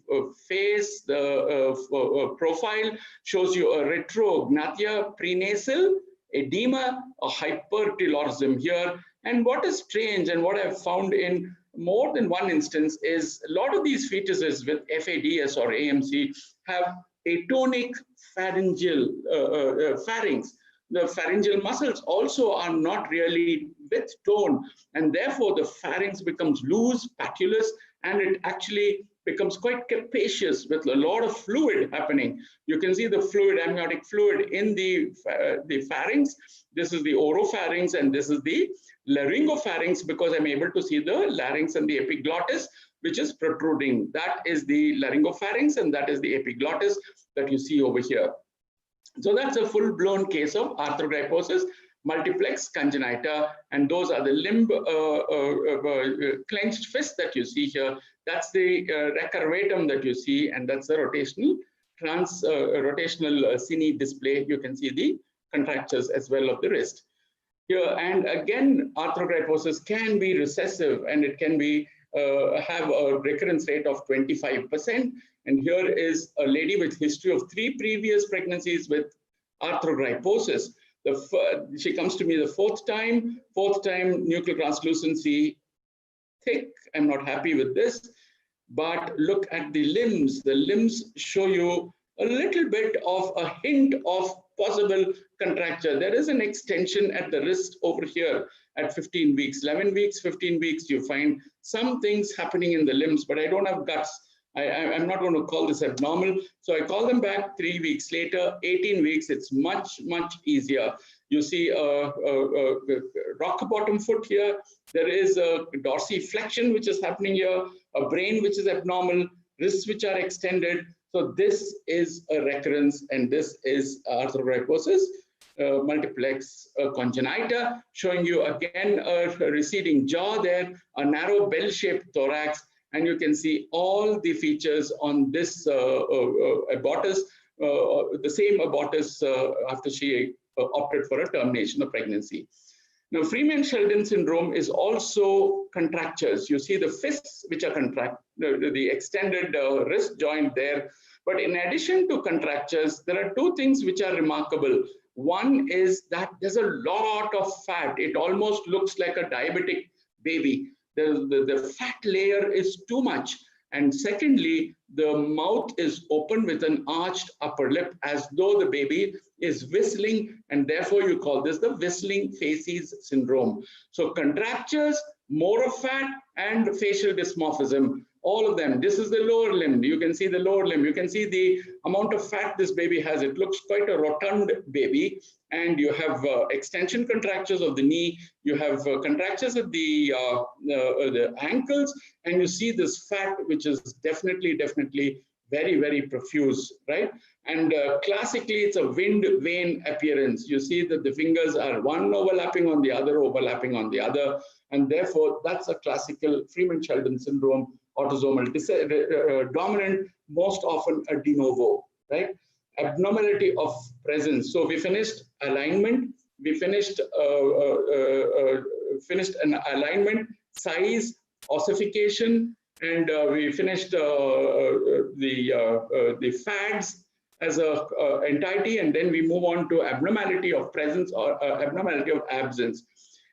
face, the profile shows you a retrognathia prenasal, edema, a hypertelorism here. And what is strange and what I've found in more than one instance is a lot of these fetuses with FADS or AMC have atonic pharyngeal pharynx. The pharyngeal muscles also are not really with tone, and therefore the pharynx becomes loose, patulous, and it actually becomes quite capacious with a lot of fluid happening. You can see the fluid, amniotic fluid in the pharynx. This is the oropharynx and this is the laryngopharynx, because I'm able to see the larynx and the epiglottis, which is protruding. That is the laryngopharynx and that is the epiglottis that you see over here. So that's a full-blown case of arthrogryposis multiplex congenita, and those are the limb clenched fist that you see here. That's the recurvatum that you see, and that's the rotational cine display. You can see the contractures as well of the wrist here. And again, arthrogryposis can be recessive, and it can be have a recurrence rate of 25%. And here is a lady with history of 3 previous pregnancies with arthrogryposis. She comes to me the fourth time nuclear translucency thick. I'm not happy with this, but look at the limbs. The limbs show you a little bit of a hint of possible contracture. There is an extension at the wrist over here at 15 weeks, 11 weeks, 15 weeks. You find some things happening in the limbs, but I don't have guts. I'm not going to call this abnormal. So I call them back 3 weeks later, 18 weeks. It's much, much easier. You see a rock bottom foot here. There is a dorsiflexion, which is happening here, a brain, which is abnormal, wrists, which are extended. So this is a recurrence, and this is arthrogryposis multiplex congenita, showing you again a receding jaw there, a narrow bell-shaped thorax, and you can see all the features on this abortus, the same abortus after she opted for a termination of pregnancy. Now, Freeman-Sheldon syndrome is also contractures. You see the fists, which are the extended wrist joint there. But in addition to contractures, there are 2 things which are remarkable. One is that there's a lot of fat. It almost looks like a diabetic baby. The fat layer is too much. And secondly, the mouth is open with an arched upper lip, as though the baby is whistling, and therefore you call this the whistling facies syndrome. So contractures, more of fat, and facial dysmorphism, all of them. This is the lower limb. You can see the lower limb. You can see the amount of fat this baby has. It looks quite a rotund baby. And you have extension contractures of the knee. You have contractures of the ankles. And you see this fat, which is definitely very, very profuse, right? And classically, it's a wind vane appearance. You see that the fingers are one overlapping on the other, overlapping on the other. And therefore, that's a classical Freeman-Sheldon syndrome, autosomal dominant, most often a de novo, right? Abnormality of presence. So we finished alignment, we finished an alignment, size, ossification, and we finished the FADs as a entirety, and then we move on to abnormality of presence or abnormality of absence.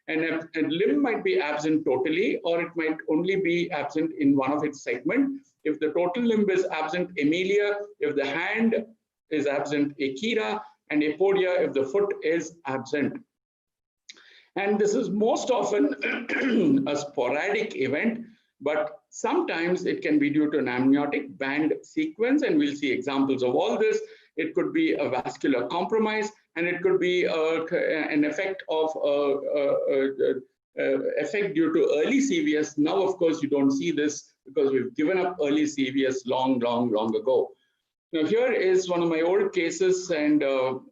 And a limb might be absent totally, or it might only be absent in one of its segments. If the total limb is absent, Emilia. If the hand is absent, achera, and apodia if the foot is absent. And this is most often a sporadic event, but sometimes it can be due to an amniotic band sequence, and we'll see examples of all this. It could be a vascular compromise, and it could be an effect of effect due to early CVS. Now, of course, you don't see this because we've given up early CVS long ago. Now, here is one of my old cases and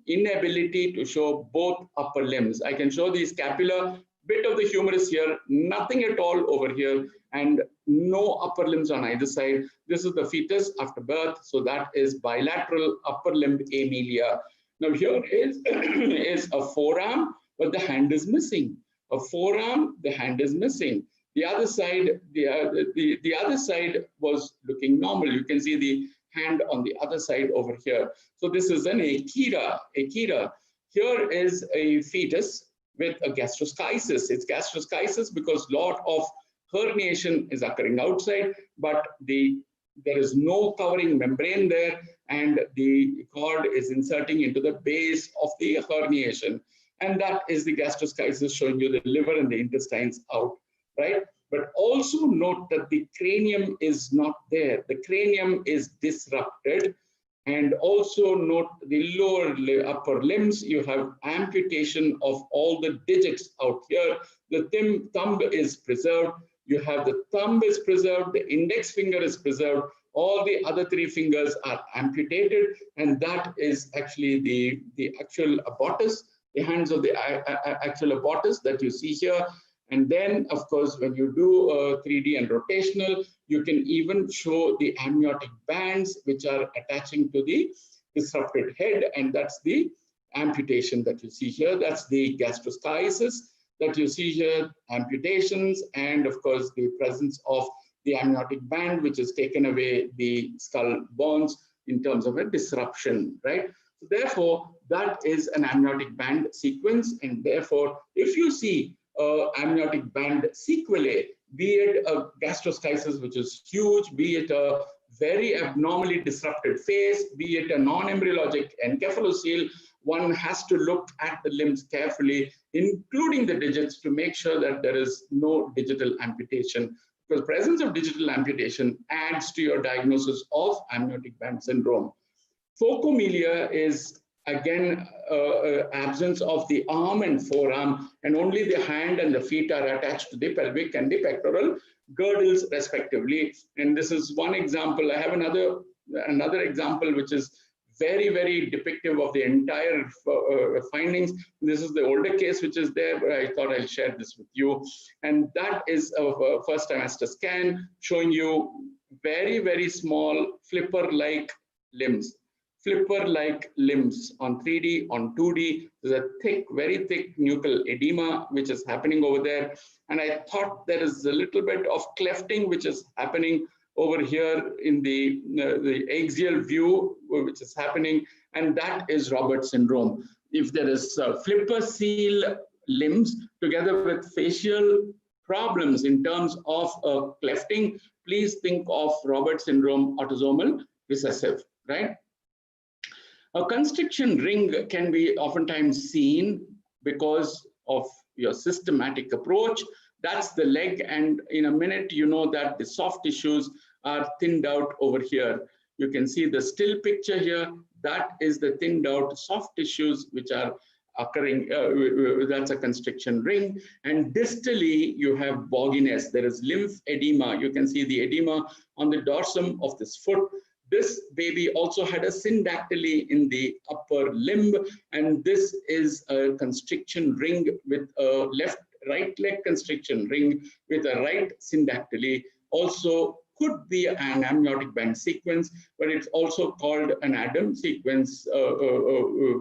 inability to show both upper limbs. I can show the scapula, bit of the humerus here, nothing at all over here, and no upper limbs on either side. This is the fetus after birth, so that is bilateral upper limb amelia. Now, here is, is a forearm, but the hand is missing. A forearm, the hand is missing. The other side, the other side was looking normal. You can see the hand on the other side over here. So this is an achera. Here is a fetus with a gastroschisis. It's gastroschisis because a lot of herniation is occurring outside, but there is no covering membrane there, and the cord is inserting into the base of the herniation. And that is the gastroschisis, showing you the liver and the intestines out, right? But also note that the cranium is not there. The cranium is disrupted. And also note the lower upper limbs. You have amputation of all the digits out here. The thumb is preserved. You have the thumb is preserved. The index finger is preserved. All the other three fingers are amputated. And that is actually the actual abortus, the hands of the actual abortus that you see here. And then, of course, when you do 3D and rotational, you can even show the amniotic bands which are attaching to the disrupted head. And that's the amputation that you see here. That's the gastroschisis that you see here, amputations, and of course, the presence of the amniotic band, which has taken away the skull bones in terms of a disruption, right? So therefore, that is an amniotic band sequence. And therefore, if you see amniotic band sequelae, be it a gastroschisis, which is huge, be it a very abnormally disrupted face, be it a non-embryologic encephalocele, one has to look at the limbs carefully, including the digits, to make sure that there is no digital amputation, because presence of digital amputation adds to your diagnosis of amniotic band syndrome. Phocomelia is again absence of the arm and forearm, and only the hand and the feet are attached to the pelvic and the pectoral girdles respectively. And this is one example. I have another example which is very depictive of the entire findings. This is the older case which is there, but I thought I'll share this with you. And that is a first trimester scan showing you very small flipper-like limbs. Flipper-like limbs on 3D, on 2D. There's a very thick nuchal edema which is happening over there. And I thought there is a little bit of clefting which is happening over here in the axial view, which is happening, and that is Roberts syndrome. If there is flipper seal limbs together with facial problems in terms of clefting, please think of Roberts syndrome, autosomal recessive, right? A constriction ring can be oftentimes seen because of your systematic approach. That's the leg, and in a minute, you know that the soft tissues are thinned out over here. You can see the still picture here. That is the thinned out soft tissues which are occurring. That's a constriction ring. And distally, you have bogginess. There is lymph edema. You can see the edema on the dorsum of this foot. This baby also had a syndactyly in the upper limb, and this is a constriction ring with a right leg constriction ring with a right syndactyly. Also could be an amniotic band sequence, but it's also called an Adam sequence,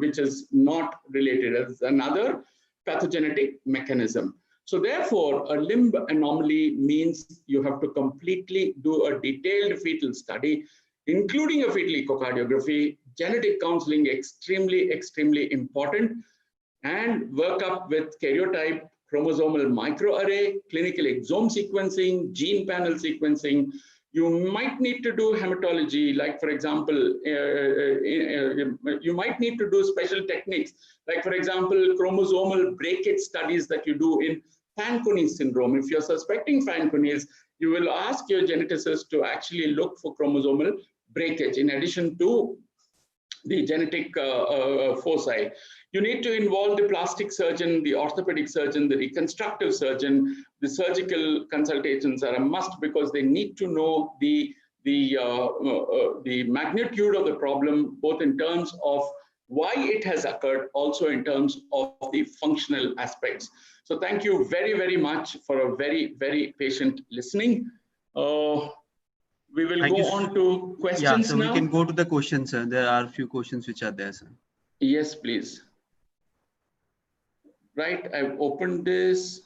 which is not related as another pathogenetic mechanism. So therefore, a limb anomaly means you have to completely do a detailed fetal study, including a fetal echocardiography, genetic counseling, extremely important, and work up with karyotype, chromosomal microarray, clinical exome sequencing, gene panel sequencing. You might need to do hematology, like for example, you might need to do special techniques, like for example, chromosomal breakage studies that you do in Fanconi syndrome. If you're suspecting Fanconi's, you will ask your geneticist to actually look for chromosomal breakage in addition to the genetic foci. You need to involve the plastic surgeon, the orthopedic surgeon, the reconstructive surgeon. The surgical consultations are a must because they need to know the magnitude of the problem, both in terms of why it has occurred, also in terms of the functional aspects. So thank you very, very much for a very, very patient listening. We will go on to questions so now. we can go to the questions, sir. There are a few questions which are there, sir. Yes, please. Right, I've opened this.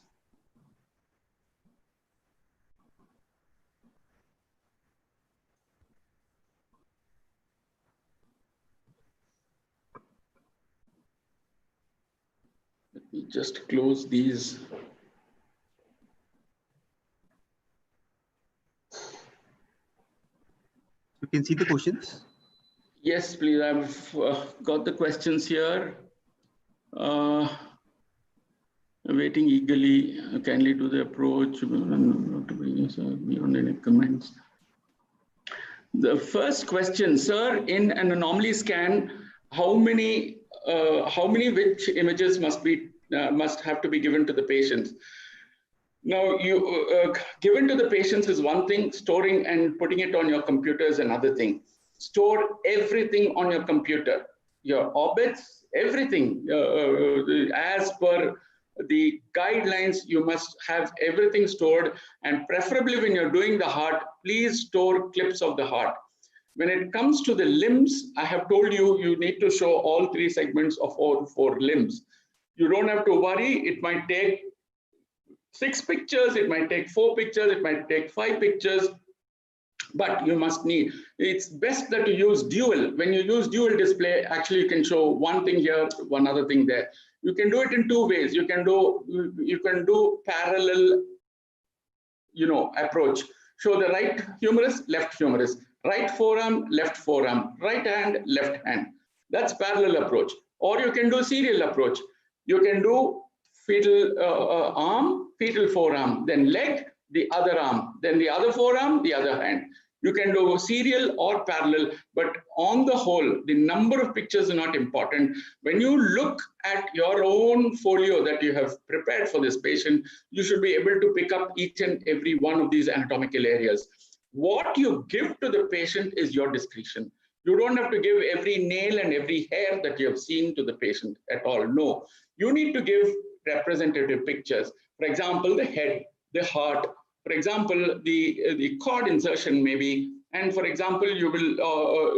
Let me just close these. You can see the questions. Yes, please. I've got the questions here. Waiting eagerly. Kindly do the approach. Beyond any comments. The first question, sir, in an anomaly scan, how many which images must have to be given to the patients? Now, given to the patients is one thing, storing and putting it on your computer is another thing. Store everything on your computer, your orbits, everything. As per the guidelines, you must have everything stored, and preferably when you're doing the heart, please store clips of the heart. When it comes to the limbs, I have told you, you need to show all 3 segments of all 4 limbs. You don't have to worry. It might take 6 pictures, it might take 4 pictures, it might take 5 pictures, but you must need. It's best that you use dual. When you use dual display, actually you can show one thing here, one other thing there. You can do it in 2 ways. You can do parallel, approach. Show the right humerus, left humerus, right forearm, left forearm, right hand, left hand. That's parallel approach. Or you can do serial approach. You can do fetal arm, fetal forearm, then leg, the other arm, then the other forearm, the other hand. You can do serial or parallel, but on the whole, the number of pictures are not important. When you look at your own folio that you have prepared for this patient, you should be able to pick up each and every one of these anatomical areas. What you give to the patient is your discretion. You don't have to give every nail and every hair that you have seen to the patient at all. No, you need to give representative pictures. For example, the head, the heart, for example, the cord insertion maybe, and for example, you will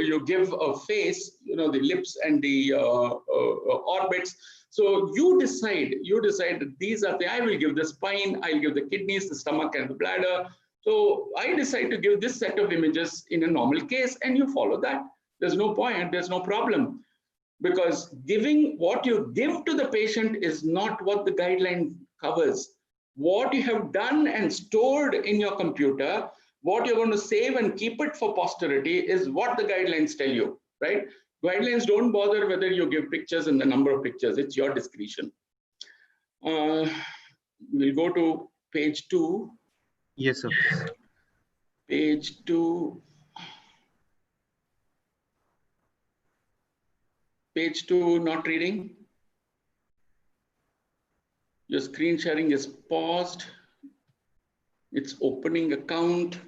you give a face, the lips and the orbits. So you decide that these are I will give the spine, I'll give the kidneys, the stomach and the bladder. So I decide to give this set of images in a normal case, and you follow that. There's no point, there's no problem. Because giving what you give to the patient is not what the guideline covers. What you have done and stored in your computer, what you're going to save and keep it for posterity is what the guidelines tell you, right? Guidelines don't bother whether you give pictures and the number of pictures. It's your discretion. We'll go to page 2. Yes, sir. Page 2. Page 2, not reading. Your screen sharing is paused. It's opening account.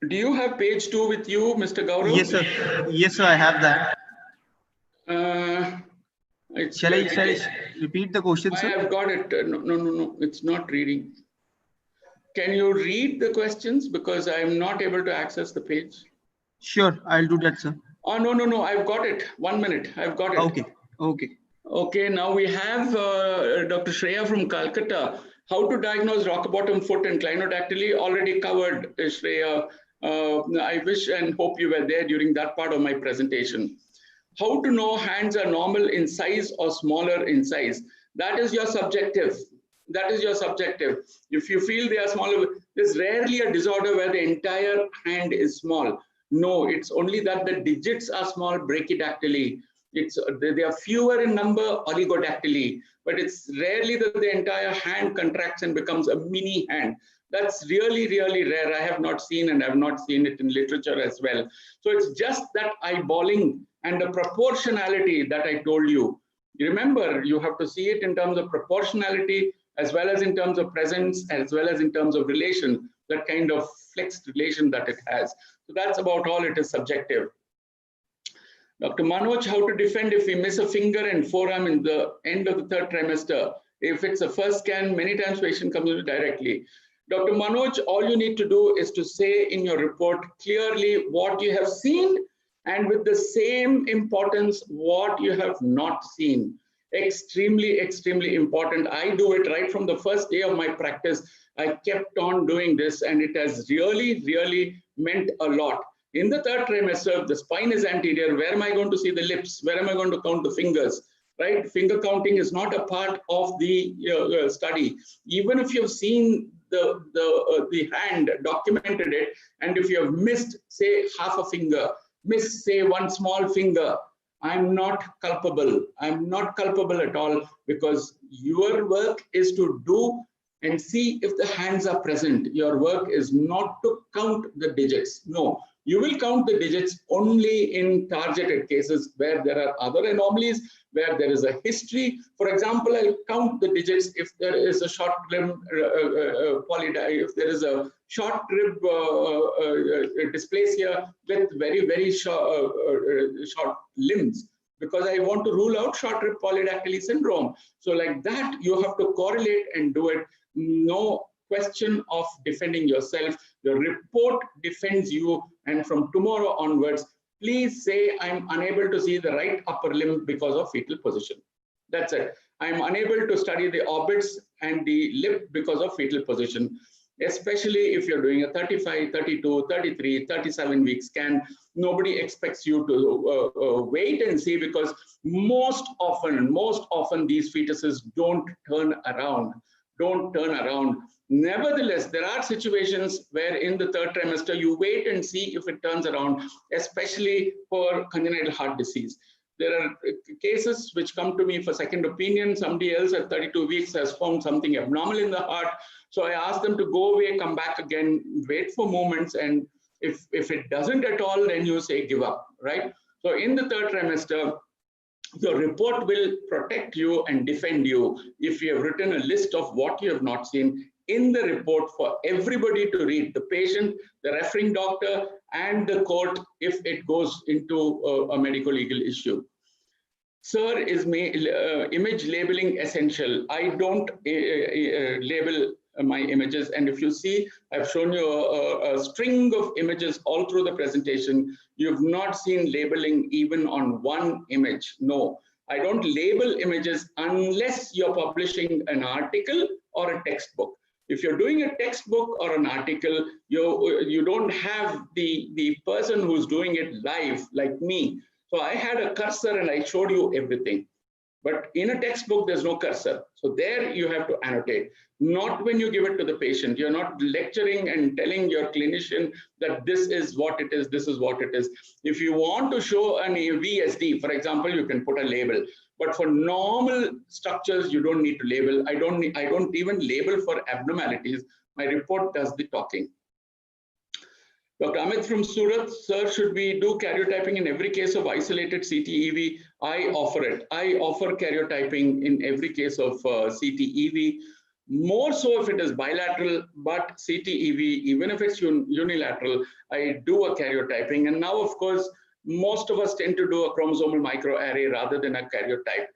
Do you have page 2 with you, Mr. Gaurav? Yes, sir. Yes, sir, I have that. Shall I repeat the question, sir? I have got it. No, it's not reading. Can you read the questions? Because I am not able to access the page. Sure, I'll do that, sir. Oh, no, I've got it. 1 minute, I've got it. Okay, now we have Dr. Shreya from Calcutta. How to diagnose rock bottom foot and clinodactyly, already covered, Shreya. I wish and hope you were there during that part of my presentation. How to know hands are normal in size or smaller in size? That is your subjective. that is your subjective. If you feel they are smaller, there's rarely a disorder where the entire hand is small. No, it's only that the digits are small brachydactyly. They are fewer in number oligodactyly, but it's rarely that the entire hand contracts and becomes a mini hand. That's really, really rare. I have not seen, and I have not seen it in literature as well. So it's just that eyeballing and the proportionality that I told you. Remember, you have to see it in terms of proportionality, as well as in terms of presence, as well as in terms of relation, that kind of flexed relation that it has. So that's about all. It is subjective. Dr. Manoj, how to defend if we miss a finger and forearm in the end of the third trimester? If it's a first scan, many times patient comes in directly. Dr. Manoj, all you need to do is to say in your report clearly what you have seen, and with the same importance what you have not seen. Extremely, extremely important. I do it right from the first day of my practice. I kept on doing this, and it has really, really meant a lot. In the third trimester, the spine is anterior. Where am I going to see the lips? Where am I going to count the fingers? Right? Finger counting is not a part of the study. Even if you've seen the hand, documented it, and if you have missed, say, half a finger, miss, say, one small finger, I'm not culpable. I'm not culpable at all, because your work is to do and see if the hands are present. Your work is not to count the digits. No, you will count the digits only in targeted cases where there are other anomalies, where there is a history. For example, I'll count the digits if there is a short limb if there is a short rib dysplasia with very, very short limbs, because I want to rule out short rib polydactyly syndrome. So like that, you have to correlate and do it. No question of defending yourself. The report defends you, and from tomorrow onwards, please say, I'm unable to see the right upper limb because of fetal position. That's it. I'm unable to study the orbits and the lip because of fetal position. Especially if you're doing a 35, 32, 33, 37-week scan, nobody expects you to wait and see, because most often these fetuses don't turn around. Nevertheless, there are situations where in the third trimester, you wait and see if it turns around, especially for congenital heart disease. There are cases which come to me for second opinion. Somebody else at 32 weeks has found something abnormal in the heart. So I ask them to go away, come back again, wait for moments. And if it doesn't at all, then you say give up, right? So in the third trimester, your report will protect you and defend you if you have written a list of what you have not seen in the report for everybody to read, the patient, the referring doctor, and the court if it goes into a medical legal issue. Sir, is image labeling essential? I don't label my images, and if you see, I've shown you a string of images all through the presentation. You've not seen labeling even on one image. No, I don't label images unless you're publishing an article or a textbook. If you're doing a textbook or an article, you don't have the person who's doing it live like me. So I had a cursor and I showed you everything. But in a textbook, there's no cursor. So there you have to annotate. Not when you give it to the patient. You're not lecturing and telling your clinician that this is what it is, this is what it is. If you want to show an VSD, for example, you can put a label. But for normal structures, you don't need to label. I don't even label for abnormalities. My report does the talking. Dr. Amit from Surat, sir, should we do karyotyping in every case of isolated CTEV? I offer it. I offer karyotyping in every case of CTEV, more so if it is bilateral, but CTEV, even if it's unilateral, I do a karyotyping. And now, of course, most of us tend to do a chromosomal microarray rather than a karyotype.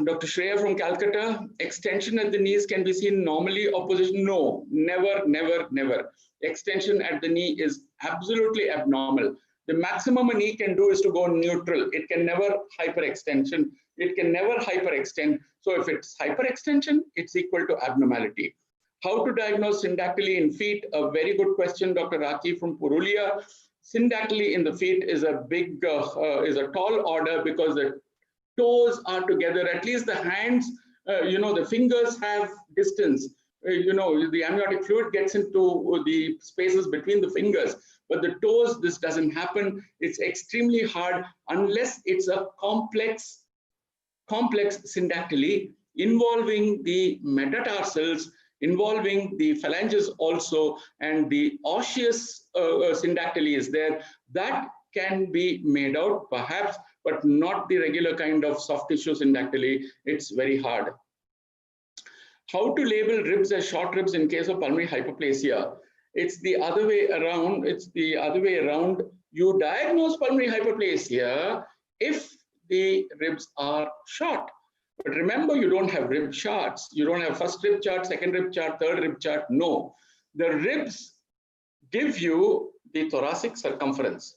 Dr. Shreya from Calcutta, extension at the knees can be seen normally or position? No, never, never, never. Extension at the knee is absolutely abnormal. The maximum a knee can do is to go neutral. It can never hyperextension. It can never hyperextend. So if it's hyperextension, it's equal to abnormality. How to diagnose syndactyly in feet? A very good question, Dr. Raki from Purulia. Syndactyly in the feet is a tall order because the toes are together. At least the hands the fingers have distance. The amniotic fluid gets into the spaces between the fingers, but the toes, this doesn't happen. It's extremely hard unless it's a complex syndactyly involving the metatarsals, involving the phalanges also, and the osseous syndactyly is there. That can be made out perhaps, but not the regular kind of soft tissue syndactyly. It's very hard. How to label ribs as short ribs in case of pulmonary hyperplasia? It's the other way around. You diagnose pulmonary hyperplasia if the ribs are short. But remember, you don't have rib charts. You don't have first rib chart, second rib chart, third rib chart. No. The ribs give you the thoracic circumference.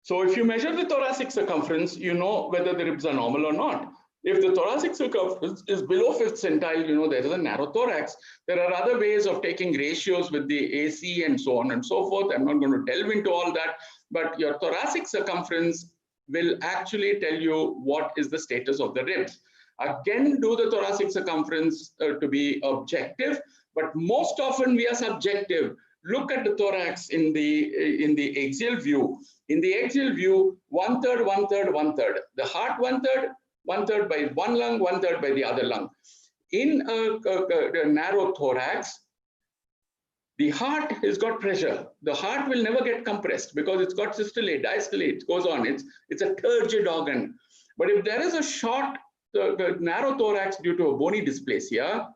So if you measure the thoracic circumference, you know whether the ribs are normal or not. If the thoracic circumference is below 5th centile, you know there is a narrow thorax. There are other ways of taking ratios with the AC and so on and so forth. I'm not going to delve into all that, but your thoracic circumference will actually tell you what is the status of the ribs. Again, do the thoracic circumference to be objective, but most often we are subjective. Look at the thorax in the axial view. In the axial view, 1/3, 1/3, 1/3. The heart 1/3, 1/3 by one lung, 1/3 by the other lung. In a narrow thorax, the heart has got pressure. The heart will never get compressed because it's got systole, diastole, it goes on. It's a turgid organ. But if there is a short, narrow thorax due to a bony dysplasia,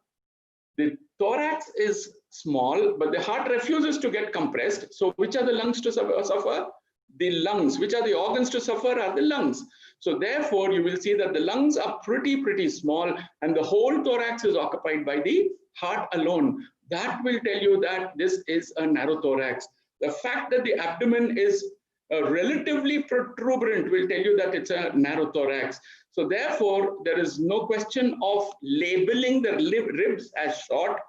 the thorax is small, but the heart refuses to get compressed. So which are the lungs to suffer? The lungs. Which are the organs to suffer? Are the lungs. So therefore, you will see that the lungs are pretty small, and the whole thorax is occupied by the heart alone. That will tell you that this is a narrow thorax. The fact that the abdomen is relatively protuberant will tell you that it's a narrow thorax. So therefore, there is no question of labeling the ribs as short.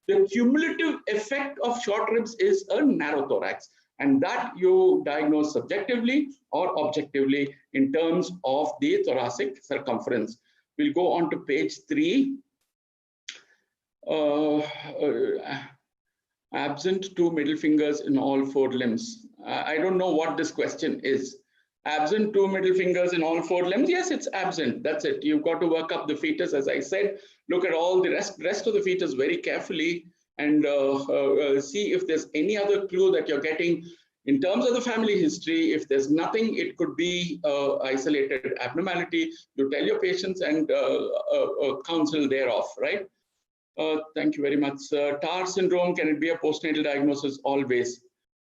The cumulative effect of short ribs is a narrow thorax, and that you diagnose subjectively or objectively in terms of the thoracic circumference. We'll go on to page 3. Absent 2 middle fingers in all 4 limbs. I don't know what this question is. Absent 2 middle fingers in all 4 limbs? Yes, it's absent. That's it. You've got to work up the fetus, as I said. Look at all the rest of the fetus very carefully and see if there's any other clue that you're getting. In terms of the family history, if there's nothing, it could be isolated abnormality. You tell your patients and counsel thereof, right? Thank you very much. TAR syndrome, can it be a postnatal diagnosis? Always.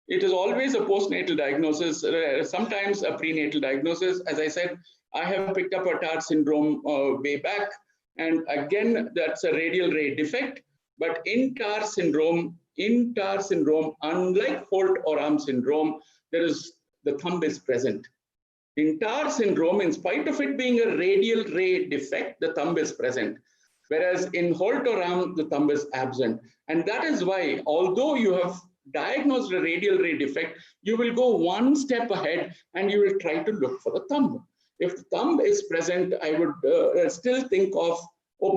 It is always a postnatal diagnosis, sometimes a prenatal diagnosis. As I said, I have picked up a TAR syndrome way back. And again, that's a radial ray defect. But in TAR syndrome, unlike Holt or Arm syndrome, the thumb is present. In TAR syndrome, in spite of it being a radial ray defect, the thumb is present. Whereas in Holt or Arm, the thumb is absent. And that is why, although you have diagnosed a radial ray defect, you will go one step ahead and you will try to look for the thumb. If the thumb is present, I would still think of a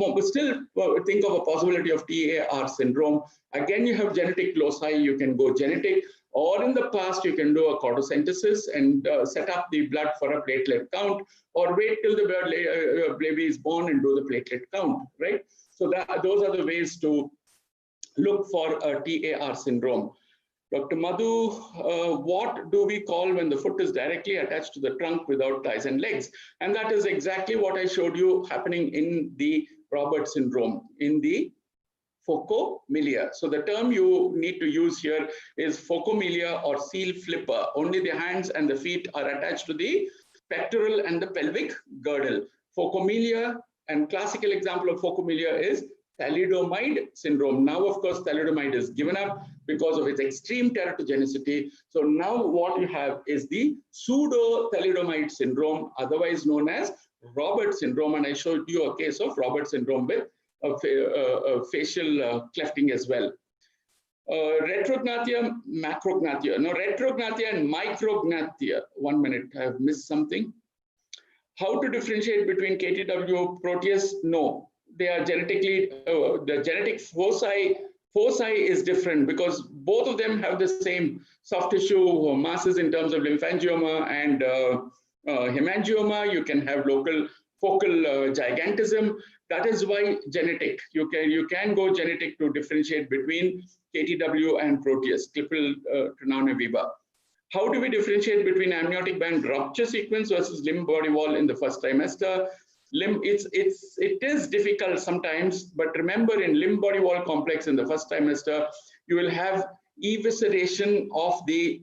possibility of TAR syndrome. Again, you have genetic loci, you can go genetic, or in the past, you can do a cordocentesis and set up the blood for a platelet count, or wait till the baby is born and do the platelet count, right? So those are the ways to look for a TAR syndrome. Dr. Madhu, what do we call when the foot is directly attached to the trunk without thighs and legs? And that is exactly what I showed you happening in the Robert syndrome, in the phocomelia. So the term you need to use here is phocomelia or seal flipper. Only the hands and the feet are attached to the pectoral and the pelvic girdle. Phocomelia, and classical example of phocomelia is thalidomide syndrome. Now, of course, thalidomide is given up because of its extreme teratogenicity. So now what you have is the pseudo-thalidomide syndrome, otherwise known as Robert syndrome. And I showed you a case of Robert syndrome with facial clefting as well. Retrognathia, macrognathia. No, retrognathia and micrognathia. 1 minute, I have missed something. How to differentiate between KTW, Proteus? No. they are genetically, the genetic foci is different because both of them have the same soft tissue masses in terms of lymphangioma and hemangioma. You can have local focal gigantism. That is why genetic, you can go genetic to differentiate between KTW and Proteus, Klippel Trenaunay-Weber. How do we differentiate between amniotic band rupture sequence versus limb body wall in the first trimester? It is difficult sometimes, but remember, in limb body wall complex in the first trimester, you will have evisceration of the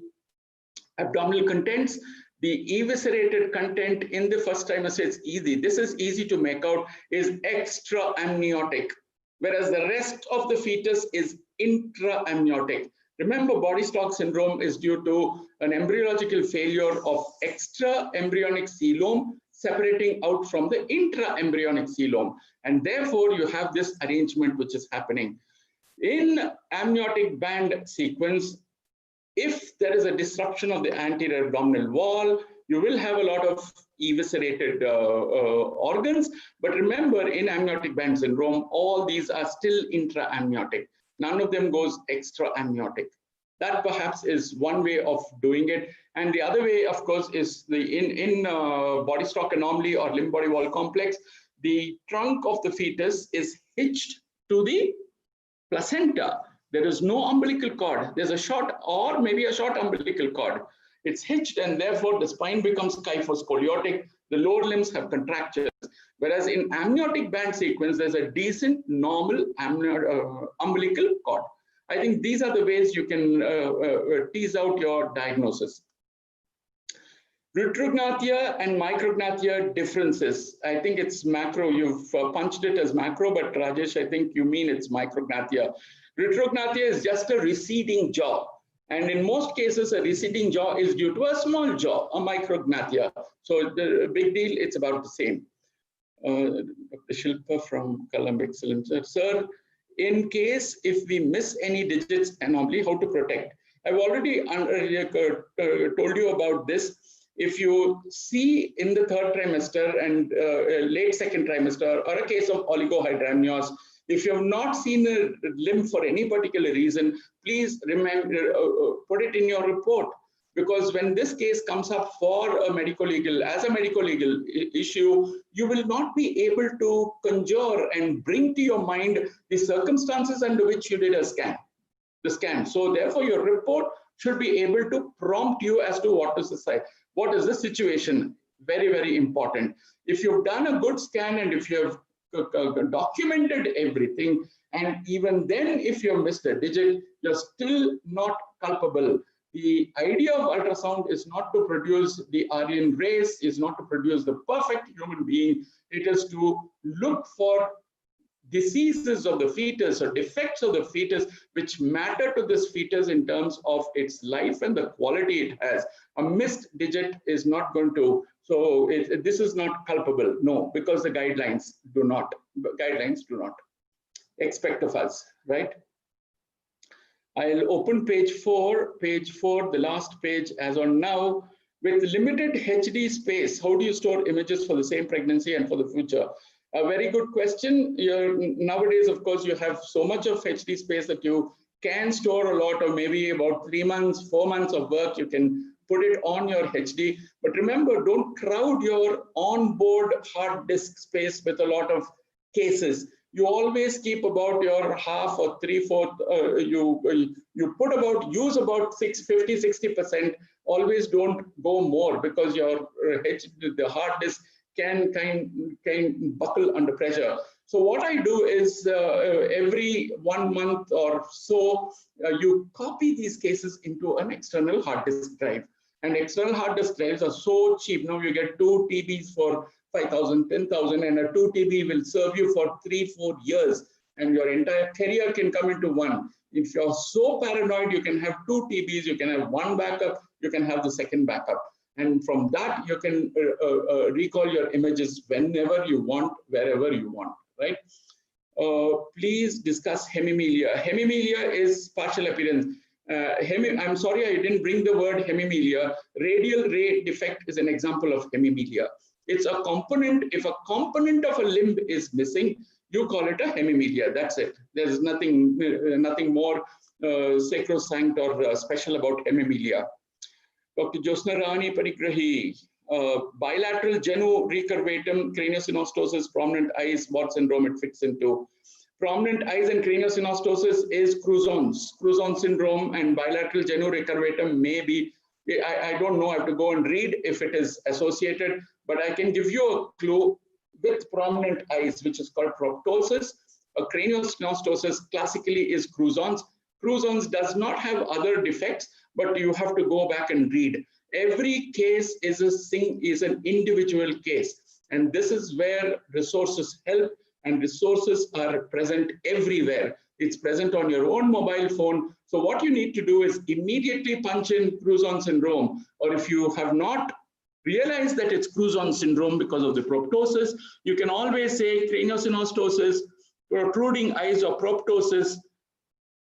abdominal contents. The eviscerated content in the first trimester is easy. This is easy to make out, is extra amniotic, whereas the rest of the fetus is intra amniotic. Remember, body stalk syndrome is due to an embryological failure of extra embryonic coelom separating out from the intra-embryonic coelom. And therefore, you have this arrangement which is happening. In amniotic band sequence, if there is a disruption of the anterior abdominal wall, you will have a lot of eviscerated organs. But remember, in amniotic band syndrome, all these are still intra-amniotic. None of them goes extra amniotic. That perhaps is one way of doing it. And the other way, of course, is in body stalk anomaly or limb body wall complex, the trunk of the fetus is hitched to the placenta. There is no umbilical cord. There's a short or maybe a short umbilical cord. It's hitched, and therefore the spine becomes kyphoscoliotic. The lower limbs have contractures. Whereas in amniotic band sequence, there's a decent normal umbilical cord. I think these are the ways you can tease out your diagnosis. Retrognathia and micrognathia differences. I think it's macro. You've punched it as macro, but Rajesh, I think you mean it's micrognathia. Retrognathia is just a receding jaw. And in most cases, a receding jaw is due to a small jaw, a micrognathia. So the big deal, it's about the same. Dr. Shilpa from Column, excellent. Sir, in case if we miss any digits anomaly, how to protect? I've already told you about this. If you see in the third trimester and late second trimester, or a case of oligohydramnios, if you have not seen a limb for any particular reason, please remember, put it in your report. Because when this case comes up for a medico-legal, as a medico-legal issue, you will not be able to conjure and bring to your mind the circumstances under which you did the scan. So therefore, your report should be able to prompt you as to what is the situation. Very, very important. If you've done a good scan and if you have documented everything, and even then, if you have missed a digit, you're still not culpable. The idea of ultrasound is not to produce the Aryan race, is not to produce the perfect human being. It is to look for diseases of the fetus or defects of the fetus which matter to this fetus in terms of its life and the quality it has. A missed digit is not going to, so this is not culpable, no, because the guidelines do not expect of us, right? I'll open page 4, the last page as on now. With limited HD space, how do you store images for the same pregnancy and for the future? A very good question. Nowadays, of course, you have so much of HD space that you can store a lot, or maybe about 3 months, 4 months of work, you can put it on your HD. But remember, don't crowd your onboard hard disk space with a lot of cases. You always keep about your half or 3/4. You put about, use about 50-60%. Always don't go more, because your the hard disk can buckle under pressure. So what I do is every 1 month or so, you copy these cases into an external hard disk drive. And external hard disk drives are so cheap. Now you get 2 TBs for 5,000, 10,000, and a 2 TB will serve you for 3-4 years, and your entire career can come into one. If you're so paranoid, you can have 2 TBs, you can have 1 backup, you can have the second backup. And from that, you can recall your images whenever you want, wherever you want, right? Please discuss hemimelia. Hemimelia is partial appearance. I'm sorry, I didn't bring the word hemimelia. Radial ray defect is an example of hemimelia. It's a component. If a component of a limb is missing, You call it a hemimelia. That's it. There's nothing more sacrosanct or special about hemimelia. Dr. Josna Rani Parigrahi, bilateral genu recurvatum craniosynostosis, prominent eyes, what syndrome it fits into. Prominent eyes and craniosynostosis is Crouzon syndrome, and bilateral genu recurvatum may be, I don't know, I have to go and read if it is associated, but I can give you a clue with prominent eyes, which is called proptosis. A craniosynostosis classically is Crouzon's. Crouzon's does not have other defects, but you have to go back and read. Every case is an individual case, and this is where resources help, and resources are present everywhere. It's present on your own mobile phone. So what you need to do is immediately punch in Crouzon syndrome, or if you have not realized that it's Crouzon syndrome because of the proptosis, you can always say craniosynostosis, protruding eyes, or proptosis.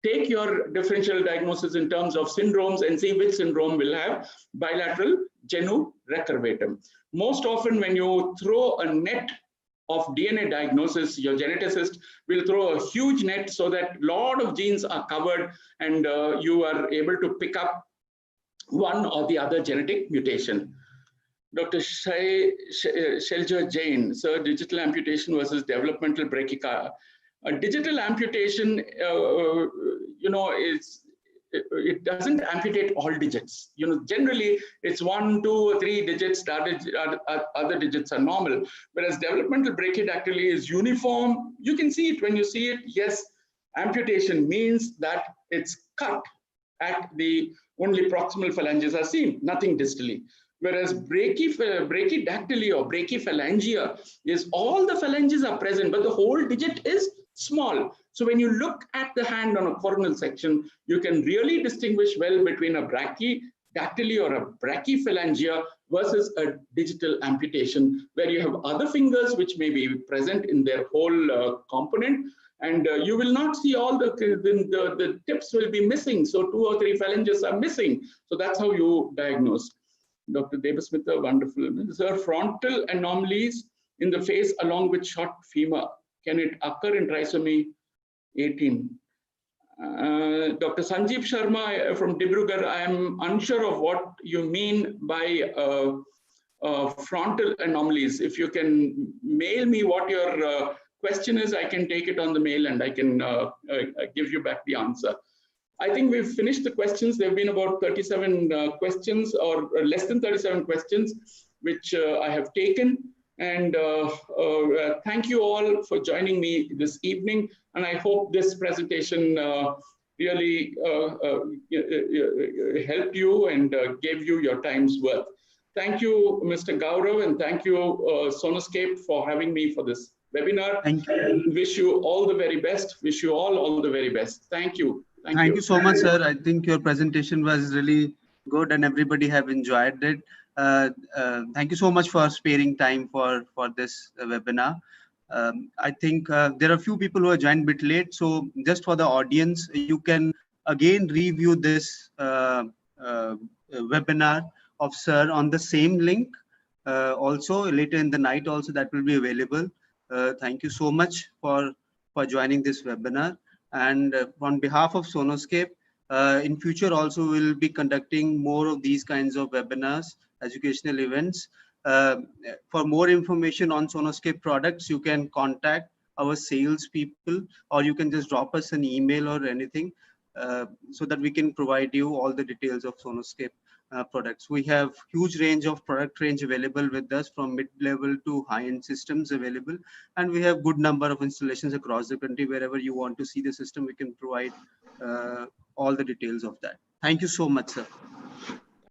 Take your differential diagnosis in terms of syndromes and see which syndrome will have bilateral genu recurvatum. Most often when you throw a net of DNA diagnosis, your geneticist will throw a huge net so that a lot of genes are covered, and you are able to pick up one or the other genetic mutation. Dr. Shelja Jain, sir, digital amputation versus developmental brachycardia. A digital amputation, it doesn't amputate all digits. Generally it's 1, 2, or 3 digits. Other digits are normal. Whereas developmental brachydactyly is uniform. You can see it when you see it. Yes, amputation means that it's cut at the only proximal phalanges are seen, nothing distally. Whereas brachydactyly or brachyphalangia is all the phalanges are present, but the whole digit is small. So when you look at the hand on a coronal section, you can really distinguish well between a brachydactyly or a brachyphalangia versus a digital amputation, where you have other fingers which may be present in their whole component, and you will not see all the tips will be missing. So 2 or 3 phalanges are missing. So that's how you diagnose. Dr. Devasmita, wonderful. Sir, frontal anomalies in the face along with short femur, can it occur in trisomy 18? Dr. Sanjeev Sharma from Dibrugarh, I am unsure of what you mean by frontal anomalies. If you can mail me what your question is, I can take it on the mail and I can give you back the answer. I think we've finished the questions. There have been about 37 questions, or less than 37 questions, which I have taken. And thank you all for joining me this evening. And I hope this presentation really helped you and gave you your time's worth. Thank you, Mr. Gaurav, and thank you, Sonoscape, for having me for this webinar. Thank you. Wish you all the very best. Wish you all the very best. Thank you. Thank you so much, sir. I think your presentation was really good and everybody have enjoyed it. Thank you so much for sparing time for this webinar. I think there are a few people who are joined a bit late. So just for the audience, you can again review this webinar of sir on the same link. Also later in the night also that will be available. Thank you so much for joining this webinar. And on behalf of Sonoscape, in future also we'll be conducting more of these kinds of webinars, educational events. For more information on Sonoscape products, you can contact our sales people, or you can just drop us an email or anything, so that we can provide you all the details of Sonoscape products. We have huge range of product range available with us, from mid-level to high-end systems available, and we have good number of installations across the country. Wherever you want to see the system, we can provide all the details of that. Thank you so much, sir.